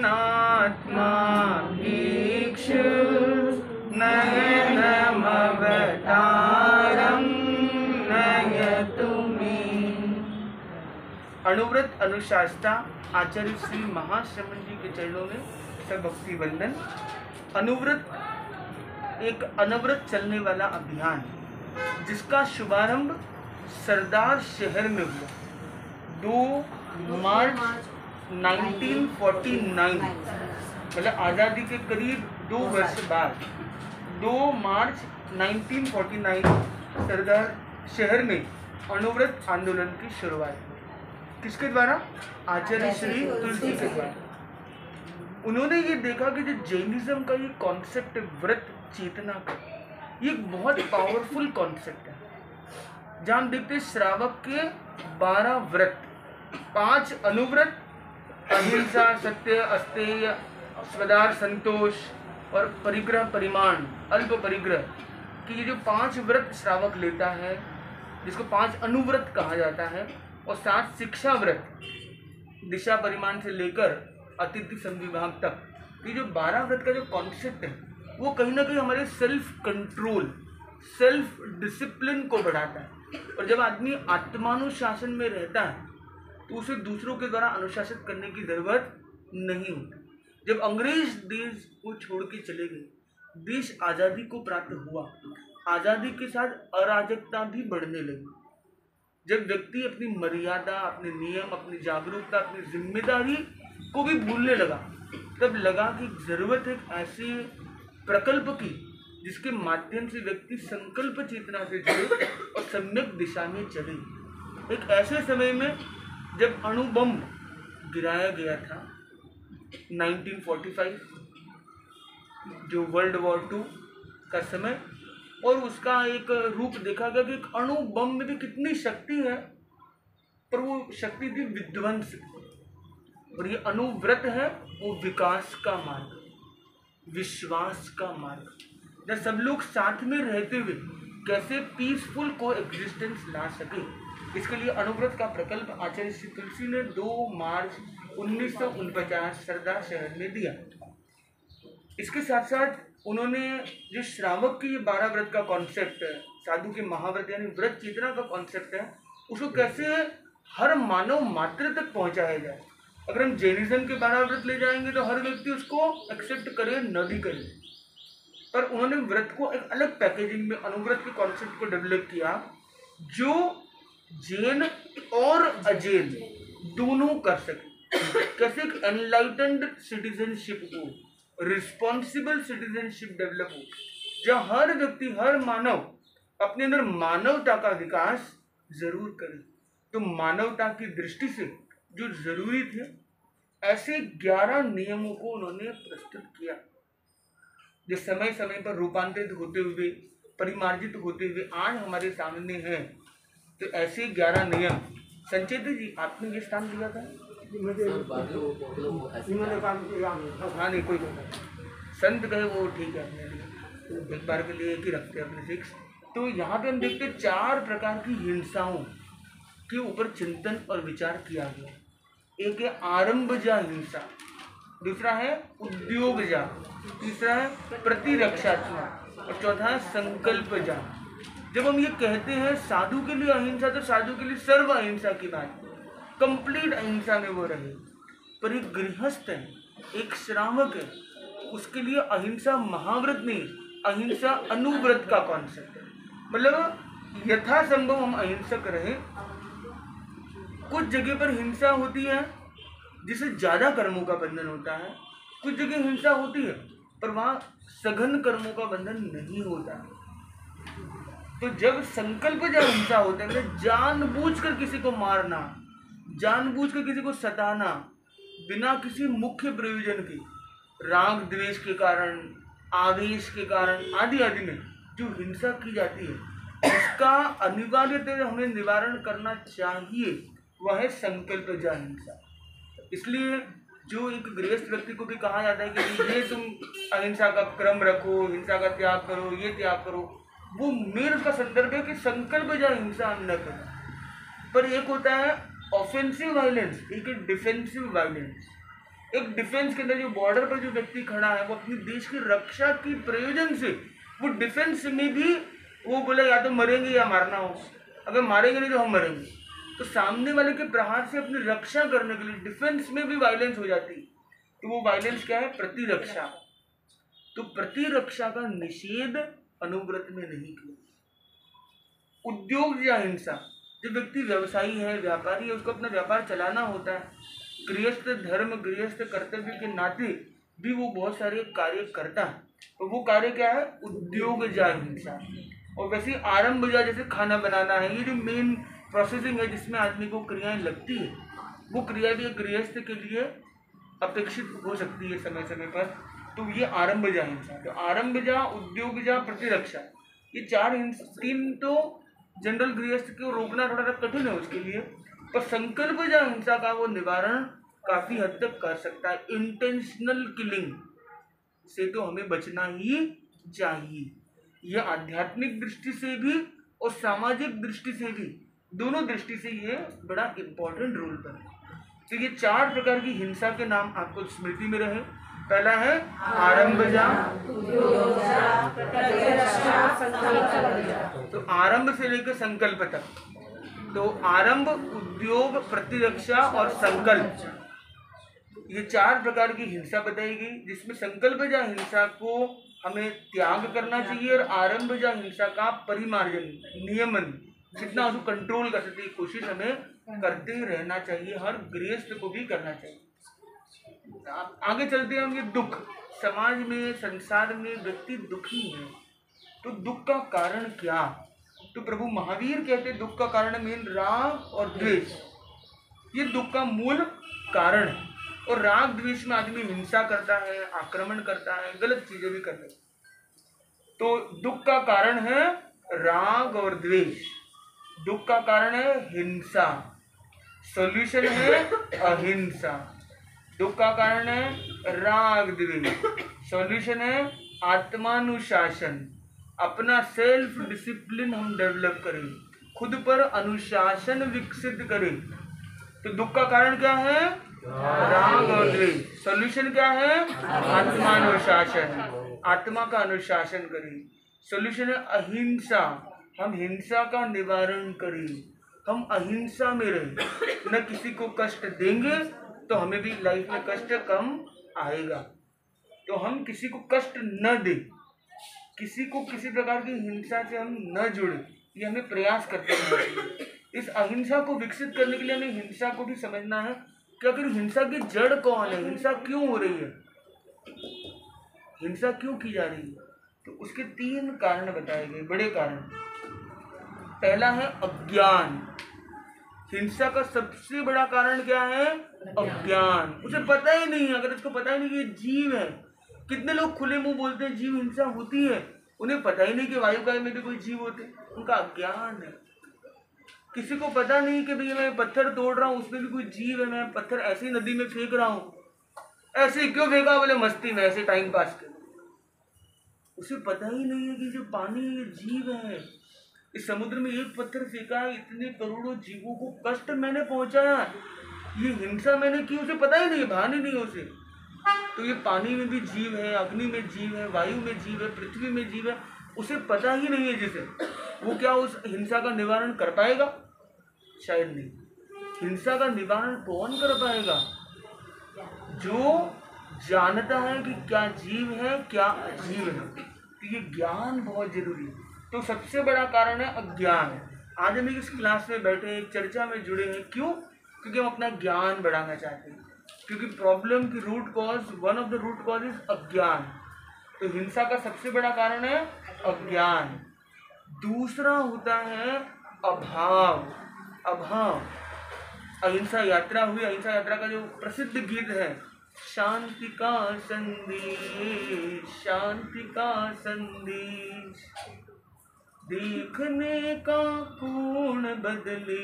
नात्मा ईक्षु नयनमवतारं नयतु मे। अणुव्रत अनुशास्त्रा आचार्य श्री महाश्रमण जी के चरणों में सब भक्ति वंदन। अनुव्रत एक अनवरत चलने वाला अभियान जिसका शुभारंभ सरदार शहर में हुआ 2 मार्च 1949, मतलब आज़ादी के करीब 2 वर्ष बाद 2 मार्च 1949 सरदार शहर में अणुव्रत आंदोलन की शुरुआत। किसके द्वारा? आचार्य श्री तुलसी के द्वारा। उन्होंने ये देखा कि जो जैनिज्म का ये कॉन्सेप्ट व्रत चेतना का, ये एक बहुत पावरफुल कॉन्सेप्ट है। जहाँ हम देखते हैं श्रावक के 12 व्रत, 5 अनुव्रत, अहिंसा, सत्य, अस्तेय, स्वदार, संतोष और परिग्रह, परिमाण, अल्प परिग्रह कि ये जो 5 व्रत श्रावक लेता है, जिसको 5 अनुव्रत कहा जाता है, और 7 शिक्षा व्रत दिशा परिमाण से लेकर अतिथि संविभाग तक, ये जो 12 व्रत का जो कॉन्सेप्ट है वो कहीं ना कहीं हमारे सेल्फ कंट्रोल, सेल्फ डिसिप्लिन को बढ़ाता है। और जब आदमी आत्मानुशासन में रहता है तो उसे दूसरों के द्वारा अनुशासित करने की जरूरत नहीं होती। जब अंग्रेज देश को छोड़ के चले गए, देश आज़ादी को प्राप्त हुआ, आज़ादी के साथ अराजकता भी बढ़ने लगी। जब व्यक्ति अपनी मर्यादा, अपने नियम, अपनी जागरूकता, अपनी जिम्मेदारी को भी भूलने लगा, तब लगा कि जरूरत है ऐसे प्रकल्प की जिसके माध्यम से व्यक्ति संकल्प चेतना से जुड़े और सम्यक दिशा में चले। एक ऐसे समय में जब अणु बम गिराया गया था 1945, जो वर्ल्ड वॉर 2 का समय, और उसका एक रूप देखा गया कि एक अणु बम में भी कितनी शक्ति है, पर वो शक्ति थी विध्वंस। और ये अनुव्रत है वो विकास का मार्ग, विश्वास का मार्ग, जब सब लोग साथ में रहते हुए कैसे पीसफुल को एग्जिस्टेंस ला सके। इसके लिए अनुव्रत का प्रकल्प आचार्य श्री तुलसी ने 2 मार्च 1949 सरदार शहर में दिया। इसके साथ साथ उन्होंने जो श्रावक की 12 व्रत का कॉन्सेप्ट है, साधु के महाव्रत यानी व्रत चेतना का कॉन्सेप्ट है, उसको कैसे हर मानव मात्र तक पहुंचाया जाए। अगर हम जैनिज्म के 12 व्रत ले जाएंगे तो हर व्यक्ति उसको एक्सेप्ट करे न भी करे, पर उन्होंने व्रत को एक अलग पैकेजिंग में अनुव्रत के कॉन्सेप्ट को डेवलप किया, जो जैन और अजैन दोनों कर सके। कैसे एक एनलाइटेंड सिटीजनशिप हो, रिस्पॉन्सिबल सिटीजनशिप डेवलप हो, जहाँ हर व्यक्ति, हर मानव अपने अंदर मानवता का विकास जरूर करे। तो मानवता की दृष्टि से जो जरूरी थे, ऐसे 11 नियमों को उन्होंने प्रस्तुत किया, जो समय समय पर रूपांतरित होते हुए, परिमार्जित होते हुए आज हमारे सामने हैं। तो ऐसे 11 नियम। संचेत जी, आपने ये स्थान दिया था? हाँ, नहीं कोई संत कहे वो ठीक है, अपने एक बार के लिए एक ही रखते हैं अपने फिक्स। तो यहाँ पे हम देखते हैं 4 प्रकार की हिंसाओं के ऊपर चिंतन और विचार किया गया। एक है आरंभजा हिंसा, दूसरा है उद्योगजा, तीसरा है प्रतिरक्षात्मक, और चौथा है संकल्पजा। जब हम ये कहते हैं साधु के लिए अहिंसा, तो साधु के लिए सर्व अहिंसा की बात, कंप्लीट अहिंसा में वो रहे। पर एक गृहस्थ है, एक श्रावक है, उसके लिए अहिंसा महाव्रत नहीं, अहिंसा अनुव्रत का कॉन्सेप्ट है। मतलब यथासंभव हम अहिंसक रहे। कुछ जगह पर हिंसा होती है जिससे ज़्यादा कर्मों का बंधन होता है, कुछ जगह हिंसा होती है पर वहाँ सघन कर्मों का बंधन नहीं होता है। तो जब संकल्प जब हिंसा होता है, मतलब जानबूझकर किसी को मारना, जानबूझकर किसी को सताना, बिना किसी मुख्य प्रयोजन के, राग द्वेष के कारण, आवेश के कारण आदि आदि में जो हिंसा की जाती है, इसका अनिवार्यतः हमें निवारण करना चाहिए, वह है संकल्पजा हिंसा। इसलिए जो एक गृहस्थ व्यक्ति को भी कहा जाता है कि ये तुम अहिंसा का क्रम रखो, हिंसा का त्याग करो, ये त्याग करो, वो मेन उसका संदर्भ है कि संकल्पजा हिंसा न करो। पर एक होता है ऑफेंसिव वायलेंस, एक है डिफेंसिव वायलेंस। एक डिफेंस के अंदर जो बॉर्डर पर जो व्यक्ति खड़ा है वो अपनी देश की रक्षा की प्रयोजन से वो डिफेंस में भी वो बोले या तो मरेंगे या मारना हो, अगर मारेंगे नहीं तो हम मरेंगे। तो सामने वाले के प्रहार से अपनी रक्षा करने के लिए डिफेंस में भी वायलेंस हो जाती है। तो वो वायलेंस क्या है? प्रतिरक्षा। तो प्रतिरक्षा का निषेध अनुव्रत में नहीं किया। उद्योग या हिंसा, जो व्यक्ति व्यवसायी है, व्यापारी है, उसको अपना व्यापार चलाना होता है, गृहस्थ धर्म गृहस्थ कर्तव्य के नाते भी वो बहुत सारे कार्य करता है। तो वो कार्य क्या है? उद्योग या हिंसा। और वैसे आरंभ या जैसे खाना बनाना है, ये जो मेन प्रोसेसिंग है जिसमें आदमी को क्रियाएं लगती है, वो क्रिया भी गृहस्थ के लिए अपेक्षित हो सकती है समय समय पर। तो ये आरंभ जा हिंसा। तो आरंभ जा, उद्योग जा, प्रतिरक्षा, ये चार तीन तो जनरल गृहस्थ को रोकना थोड़ा सा कठिन है उसके लिए, पर संकल्प जा हिंसा का वो निवारण काफी हद तक कर सकता है। इंटेंशनल किलिंग से तो हमें बचना ही चाहिए। यह आध्यात्मिक दृष्टि से भी और सामाजिक दृष्टि से भी, दोनों दृष्टि से ये बड़ा इंपॉर्टेंट रोल पर है। तो ये चार प्रकार की हिंसा के नाम आपको स्मृति में रहे। पहला है आरंभजा, तो आरंभ से लेकर संकल्प तक, तो आरंभ, उद्योग, प्रतिरक्षा और संकल्प, ये चार प्रकार की हिंसा बताई गई, जिसमें संकल्प जा हिंसा को हमें त्याग करना चाहिए और आरंभ जा हिंसा का परिमार्जन, नियमन, जितना उसको कंट्रोल कर सकते हैं कोशिश हमें करते रहना चाहिए, हर गृहस्थ को भी करना चाहिए। आगे चलते हैं। ये दुख, समाज में संसार में व्यक्ति दुखी है, तो दुख का कारण क्या? तो प्रभु महावीर कहते दुख का कारण मेन राग और द्वेष, ये दुख का मूल कारण है। और राग द्वेष में आदमी हिंसा करता है, आक्रमण करता है, गलत चीजें भी करता है। तो दुख का कारण है राग और द्वेष, दुख का कारण है हिंसा, सॉल्यूशन है अहिंसा। दुख का कारण है राग द्वेष, सॉल्यूशन है आत्मानुशासन, अपना सेल्फ डिसिप्लिन हम डेवलप करें, खुद पर अनुशासन विकसित करें। तो दुख का कारण क्या है? राग और द्वेष। सॉल्यूशन क्या है? आत्मानुशासन, आत्मा का अनुशासन करें। सॉल्यूशन है अहिंसा, हम हिंसा का निवारण करें, हम अहिंसा में रहें, न किसी को कष्ट देंगे तो हमें भी लाइफ में कष्ट कम आएगा। तो हम किसी को कष्ट न दें, किसी को किसी प्रकार की हिंसा से हम न जुड़े, ये हमें प्रयास करते हैं। इस अहिंसा को विकसित करने के लिए हमें हिंसा को भी समझना है कि आखिर हिंसा की जड़ कौन है, हिंसा क्यों हो रही है, हिंसा क्यों की जा रही है। तो उसके तीन कारण बताए गए, बड़े कारण। पहला है अज्ञान। हिंसा का सबसे बड़ा कारण क्या है? अज्ञान। उसे पता ही नहीं है, अगर इसको पता ही नहीं कि ये जीव है। कितने लोग खुले मुंह बोलते हैं जीव हिंसा होती है, उन्हें पता ही नहीं कि वायुकाय में भी कोई जीव होते, उनका अज्ञान है। किसी को पता नहीं कि भैया मैं पत्थर तोड़ रहा हूँ, उसमें भी कोई जीव है, मैं पत्थर ऐसे ही नदी में फेंक रहा हूँ, ऐसे क्यों फेंका? बोले मस्ती में, ऐसे टाइम पास के। उसे पता ही नहीं है कि जो पानी ये जीव है, इस समुद्र में एक पत्थर फेंका है, इतने करोड़ों जीवों को कष्ट मैंने पहुंचाया, ये हिंसा मैंने की, उसे पता ही नहीं, भान ही नहीं उसे। तो ये पानी में भी जीव है, अग्नि में जीव है, वायु में जीव है, पृथ्वी में जीव है, उसे पता ही नहीं है जिसे, वो क्या उस हिंसा का निवारण कर पाएगा? शायद नहीं। हिंसा का निवारण कौन कर पाएगा? जो जानता है कि क्या जीव है क्या अजीव है। तो ये ज्ञान बहुत जरूरी है। तो सबसे बड़ा कारण है अज्ञान। आज हम इस क्लास में बैठे हैं, चर्चा में जुड़े हैं, क्यों? क्योंकि हम अपना ज्ञान बढ़ाना चाहते हैं, क्योंकि प्रॉब्लम की root cause, one of the root cause is अज्ञान। तो हिंसा का सबसे बड़ा कारण है अज्ञान। दूसरा होता है अभाव। अभाव, अहिंसा यात्रा हुई, अहिंसा यात्रा का जो प्रसिद्ध गीत है, शांति का संदेश, शांति का संदेश, देखने का कोण बदले,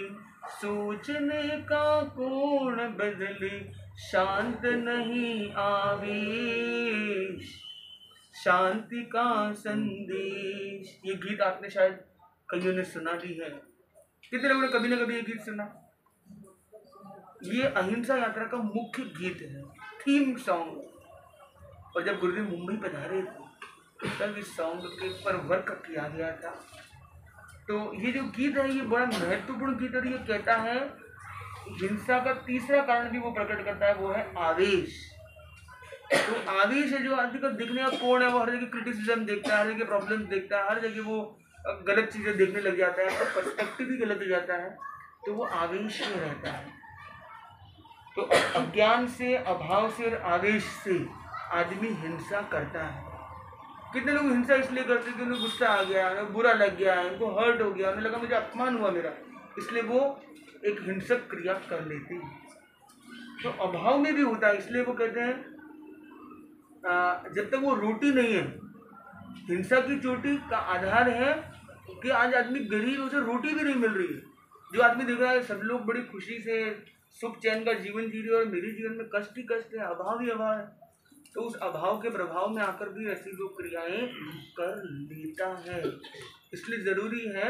सोचने का कोण बदले, शांत नहीं आवेश, शांति का संदेश। ये गीत आपने शायद कईयों ने सुना भी है। कितने लोगों ने कभी ना कभी ये गीत सुना? ये अहिंसा यात्रा का मुख्य गीत है, थीम सॉन्ग। और जब गुरुदेव मुंबई पधारे थे तब इस सॉन्ग के ऊपर वर्क किया गया था। तो ये जो गीत है ये बड़ा महत्वपूर्ण गीत है। ये कहता है हिंसा का तीसरा कारण भी वो प्रकट करता है, वो है आवेश। तो आवेश है जो आदमी का दिखने का कोण है, वो हर जगह क्रिटिसिज्म देखता है, हर जगह प्रॉब्लम देखता है, हर जगह वो गलत चीजें देखने लग जाता है, तो पर्सपेक्टिव भी गलत हो जाता है, तो वो आवेश में रहता है। तो अज्ञान से, अभाव से और आवेश से आदमी हिंसा करता है। कितने लोग हिंसा इसलिए करते हैं कि उन्हें गुस्सा आ गया, उन्हें बुरा लग गया, उनको हर्ट हो गया, उन्हें लगा मुझे अपमान हुआ मेरा, इसलिए वो एक हिंसक क्रिया कर लेते हैं। तो अभाव में भी होता है, इसलिए वो कहते हैं जब तक वो रोटी नहीं है, हिंसा की चोटी का आधार है कि आज आदमी गरीब, उसे रोटी भी नहीं मिल रही है। जो आदमी देख रहा है सब लोग बड़ी खुशी से सुख चैन का जीवन जी रहे और मेरे जीवन में कष्ट ही कष्ट है, अभाव ही अभाव है, तो उस अभाव के प्रभाव में आकर भी ऐसी जो क्रियाएं कर लेता है। इसलिए जरूरी है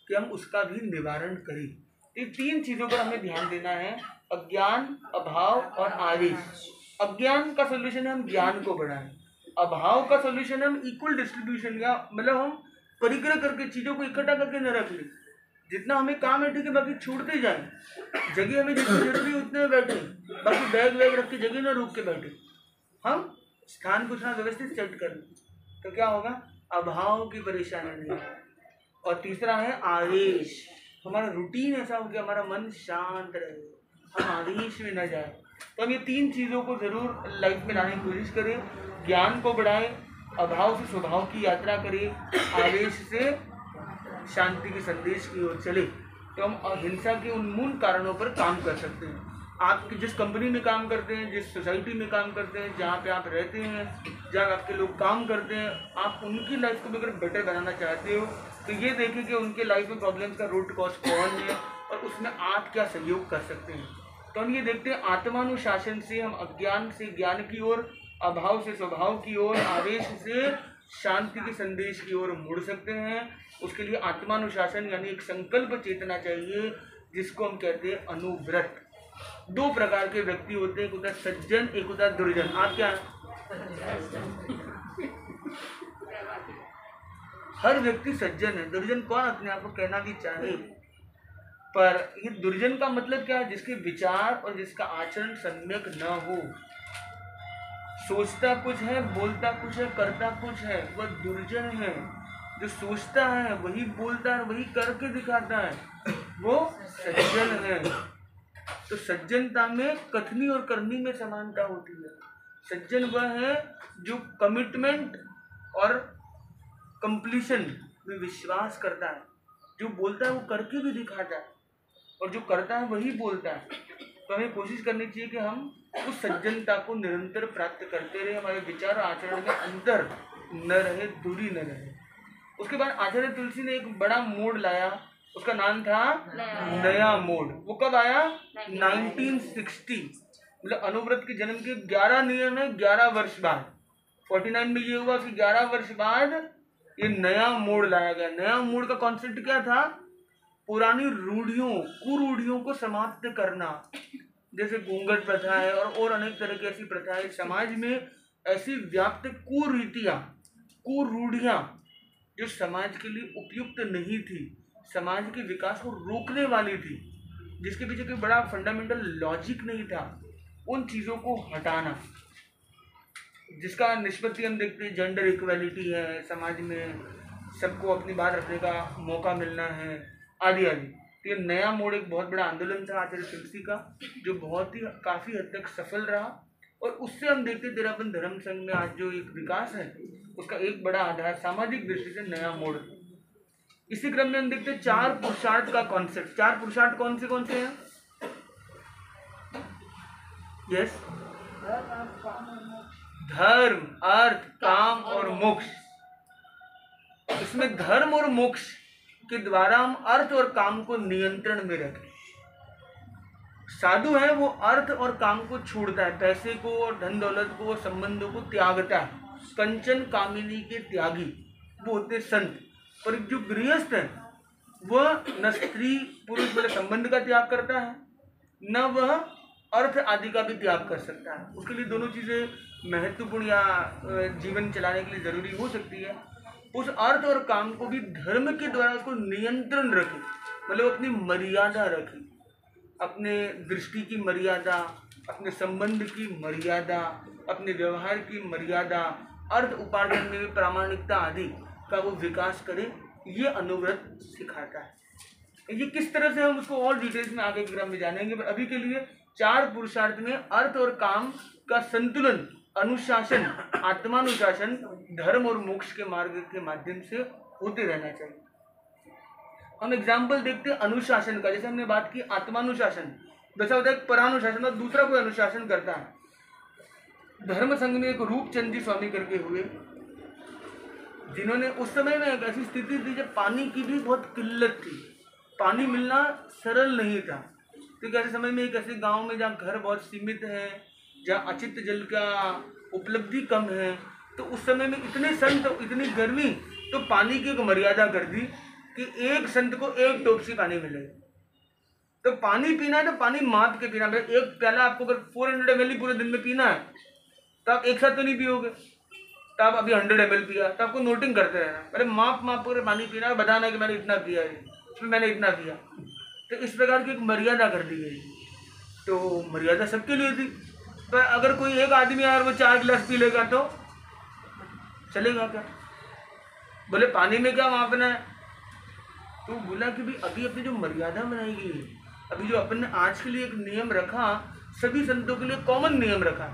कि हम उसका भी निवारण करें। इन तीन चीजों पर हमें ध्यान देना है, अज्ञान, अभाव और आवेश। अज्ञान का सोल्यूशन है हम ज्ञान को बढ़ाएं, अभाव का सोल्यूशन है हम इक्वल डिस्ट्रीब्यूशन, या मतलब हम परिग्रह करके चीजों को इकट्ठा करके न रख लें। जितना हमें काम है ठीक है, बाकी छूटते जाएं, जगह हमें जितनी जरूरी है उतने में बैठे, बाकी बैग वैग रख के जगह ना रुक के बैठे, हम स्थान कुछ ना व्यवस्थित सेट कर लें, तो क्या होगा, अभाव की परेशानी नहीं। और तीसरा है आवेश, हमारा रूटीन ऐसा हो गया, हमारा मन शांत रहे, हम आवेश में न जाए। तो हम ये तीन चीज़ों को जरूर लाइफ में लाने की कोशिश करें, ज्ञान को बढ़ाएं, अभाव से स्वभाव की यात्रा करें, आवेश से शांति के संदेश की ओर चले, तो हम हिंसा के उन मूल कारणों पर काम कर सकते हैं। आप जिस कंपनी में काम करते हैं, जिस सोसाइटी में काम करते हैं, जहाँ पे आप रहते हैं, जहाँ आपके लोग काम करते हैं, आप उनकी लाइफ को भी अगर बेटर बनाना चाहते हो तो ये देखें कि उनके लाइफ में प्रॉब्लम्स का रूट कॉज कौन है और उसमें आप क्या सहयोग कर सकते हैं। तो हम ये देखते हैं आत्मानुशासन से हम अज्ञान से ज्ञान की ओर, अभाव से स्वभाव की ओर, आवेश से शांति के संदेश की ओर मुड़ सकते हैं। उसके लिए आत्मानुशासन यानी एक संकल्प चेतना चाहिए, जिसको हम कहते हैं अनुव्रत। दो प्रकार के व्यक्ति होते हैं, एक होता है सज्जन, एक होता है दुर्जन। आप क्या, हर व्यक्ति सज्जन है, दुर्जन कौन अपने आप को कहना भी चाहे, पर ये दुर्जन का मतलब क्या है, जिसके विचार और जिसका आचरण सम्यक न हो, सोचता कुछ है, बोलता कुछ है, करता कुछ है, वह दुर्जन है। जो सोचता है वही बोलता है, वही करके दिखाता है, वो सज्जन है। तो सज्जनता में कथनी और करनी में समानता होती है। सज्जन वह है जो कमिटमेंट और कंप्लीशन में विश्वास करता है, जो बोलता है वो करके भी दिखाता है, और जो करता है वही बोलता है। तो हमें कोशिश करनी चाहिए कि हम उस सज्जनता को निरंतर प्राप्त करते रहे, हमारे विचार और आचरण के अंदर न रहे, दूरी न रहे। उसके बाद आचार्य तुलसी ने एक बड़ा मोड़ लाया, उसका नाम था नया मोड़। वो कब आया, 1960, मतलब अनुव्रत के जन्म के 11 नियम है, 11 वर्ष बाद 49 में ये हुआ कि 11 वर्ष बाद ये नया मोड़ लाया गया। नया मोड़ का कॉन्सेप्ट क्या था, पुरानी रूढ़ियों, कुरूढ़ियों को समाप्त करना, जैसे घूंघट प्रथा है और अनेक तरह की ऐसी प्रथाएं समाज में ऐसी व्याप्त कुरीतियां, कुरूढ़ियां जो समाज के लिए उपयुक्त नहीं थी, समाज के विकास को रोकने वाली थी, जिसके पीछे कोई बड़ा फंडामेंटल लॉजिक नहीं था, उन चीज़ों को हटाना, जिसका निष्पत्ति हम देखते हैं जेंडर इक्वालिटी है, समाज में सबको अपनी बात रखने का मौका मिलना है, आदि आदि। तो ये नया मोड़ एक बहुत बड़ा आंदोलन था आचार्य तुलसी का, जो बहुत ही काफ़ी हद तक सफल रहा, और उससे हम देखते हैं तेरापन धर्म संघ में आज जो एक विकास है उसका एक बड़ा आधार सामाजिक दृष्टि से नया मोड़। इसी क्रम में हम देखते हैं 4 पुरुषार्थ का कॉन्सेप्ट। 4 पुरुषार्थ कौन से हैं? यस, धर्म, अर्थ, काम और मोक्ष। इसमें धर्म और मोक्ष के द्वारा हम अर्थ और काम को नियंत्रण में रखें। साधु है वो अर्थ और काम को छोड़ता है, पैसे को और धन दौलत को और संबंधों को त्यागता है, कंचन कामिनी के त्यागी वो होते संत। पर जो गृहस्थ है वह न स्त्री पुरुष वाले संबंध का त्याग करता है, न वह अर्थ आदि का भी त्याग कर सकता है। उसके लिए दोनों चीज़ें महत्वपूर्ण या जीवन चलाने के लिए ज़रूरी हो सकती है। उस अर्थ और काम को भी धर्म के द्वारा उसको नियंत्रण रखे, मतलब अपनी मर्यादा रखे, अपने दृष्टि की मर्यादा, अपने संबंध की मर्यादा, अपने व्यवहार की मर्यादा, अर्थ उपार्जन में भी प्रामाणिकता आदि का वो विकास करे, ये अनुव्रत सिखाता है। ये किस तरह से हम उसको और डिटेल्स में आगे के क्रम में जानेंगे, पर अभी के लिए 4 पुरुषार्थ में अर्थ और काम का संतुलन, अनुशासन, आत्मानुशासन, धर्म और मोक्ष के मार्ग के माध्यम से होते रहना चाहिए। हम एग्जाम्पल देखते हैं अनुशासन का। जैसे हमने बात की आत्मानुशासन, जैसा होता है एक परानुशासन और दूसरा कोई अनुशासन करता है। धर्म संघ में एक रूपचंद जी स्वामी करके हुए, जिन्होंने उस समय में एक ऐसी स्थिति थी जब पानी की भी बहुत किल्लत थी, पानी मिलना सरल नहीं था। तो ऐसे समय में एक ऐसे गांव में जहाँ घर बहुत सीमित है, जहाँ अचित जल का उपलब्धि कम है, तो उस समय में इतने संत, इतनी गर्मी, तो पानी की एक मर्यादा कर दी कि एक संत को 1 टोपसी पानी मिलेगा। तो पानी पीना है तो पानी माप के पीना है। एक प्याला आपको अगर 400 ml पूरे दिन में पीना है तो आप एक साथ तो नहीं पियोगे, तो आप अभी 100 ml पिया, तो आपको नोटिंग करते रहना, पहले माप पूरे पानी पीना है, बताना कि मैंने इतना पिया है, इसमें मैंने इतना पिया। तो इस प्रकार की एक मर्यादा कर दी गई। तो मर्यादा सबके लिए थी, पर अगर कोई एक आदमी है और वो 4 गिलास पी लेगा तो चलेगा क्या? बोले पानी में क्या मापना है? तो बोला कि भाई अभी अपनी जो मर्यादा बनाई गई है, अभी जो अपन ने आज के लिए एक नियम रखा, सभी संतों के लिए कॉमन नियम रखा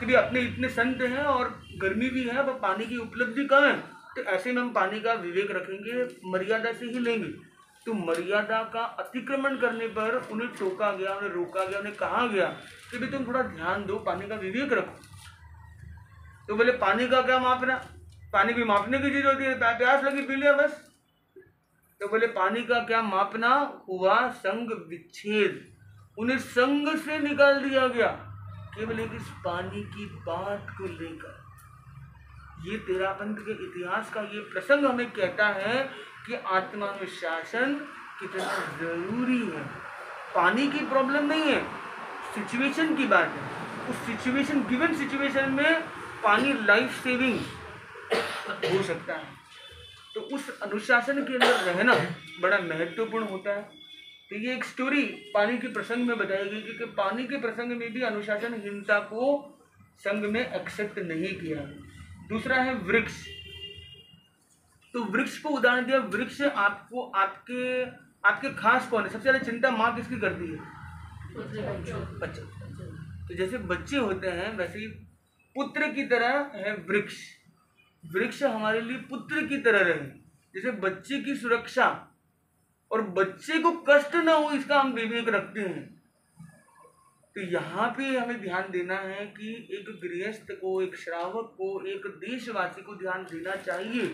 कि भाई अपने इतने संत हैं और गर्मी भी है, पर पानी की उपलब्धि कम है, तो ऐसे में हम पानी का विवेक रखेंगे, मर्यादा से ही लेंगे। तो मर्यादा का अतिक्रमण करने पर उन्हें टोका गया, उन्हें रोका गया, उन्हें कहा गया कि भाई तुम थोड़ा ध्यान दो, पानी का विवेक रखो। तो बोले पानी का क्या मापना? पानी भी मापने की चीज होती है, प्यास लगी पी लिया बस। तो बोले पानी का क्या मापना? हुआ संग विच्छेद, उन्हें संग से निकाल दिया गया केवल एक इस पानी की बात को लेकर। ये तेरापंथ के इतिहास का ये प्रसंग हमें कहता है कि आत्मानुशासन कितना जरूरी है। पानी की प्रॉब्लम नहीं है, सिचुएशन की बात है। उस सिचुएशन, गिवन सिचुएशन में पानी लाइफ सेविंग हो सकता है। तो उस अनुशासन के अंदर रहना बड़ा महत्वपूर्ण होता है। तो ये एक स्टोरी पानी के प्रसंग में बताई गई कि पानी के प्रसंग में भी अनुशासनहीनता को संघ में एक्सेप्ट नहीं किया। दूसरा है वृक्ष। तो वृक्ष को उदाहरण दिया। वृक्ष आपको आपके खास कौन है? सबसे ज्यादा चिंता माँ किसकी करती है? बच्चे। तो जैसे बच्चे होते हैं वैसे ही पुत्र की तरह है वृक्ष। वृक्ष हमारे लिए पुत्र की तरह रहे। जैसे बच्चे की सुरक्षा और बच्चे को कष्ट ना हो इसका हम विवेक रखते हैं। तो यहाँ पे हमें ध्यान देना है कि एक गृहस्थ को, एक श्रावक को, एक देशवासी को ध्यान देना चाहिए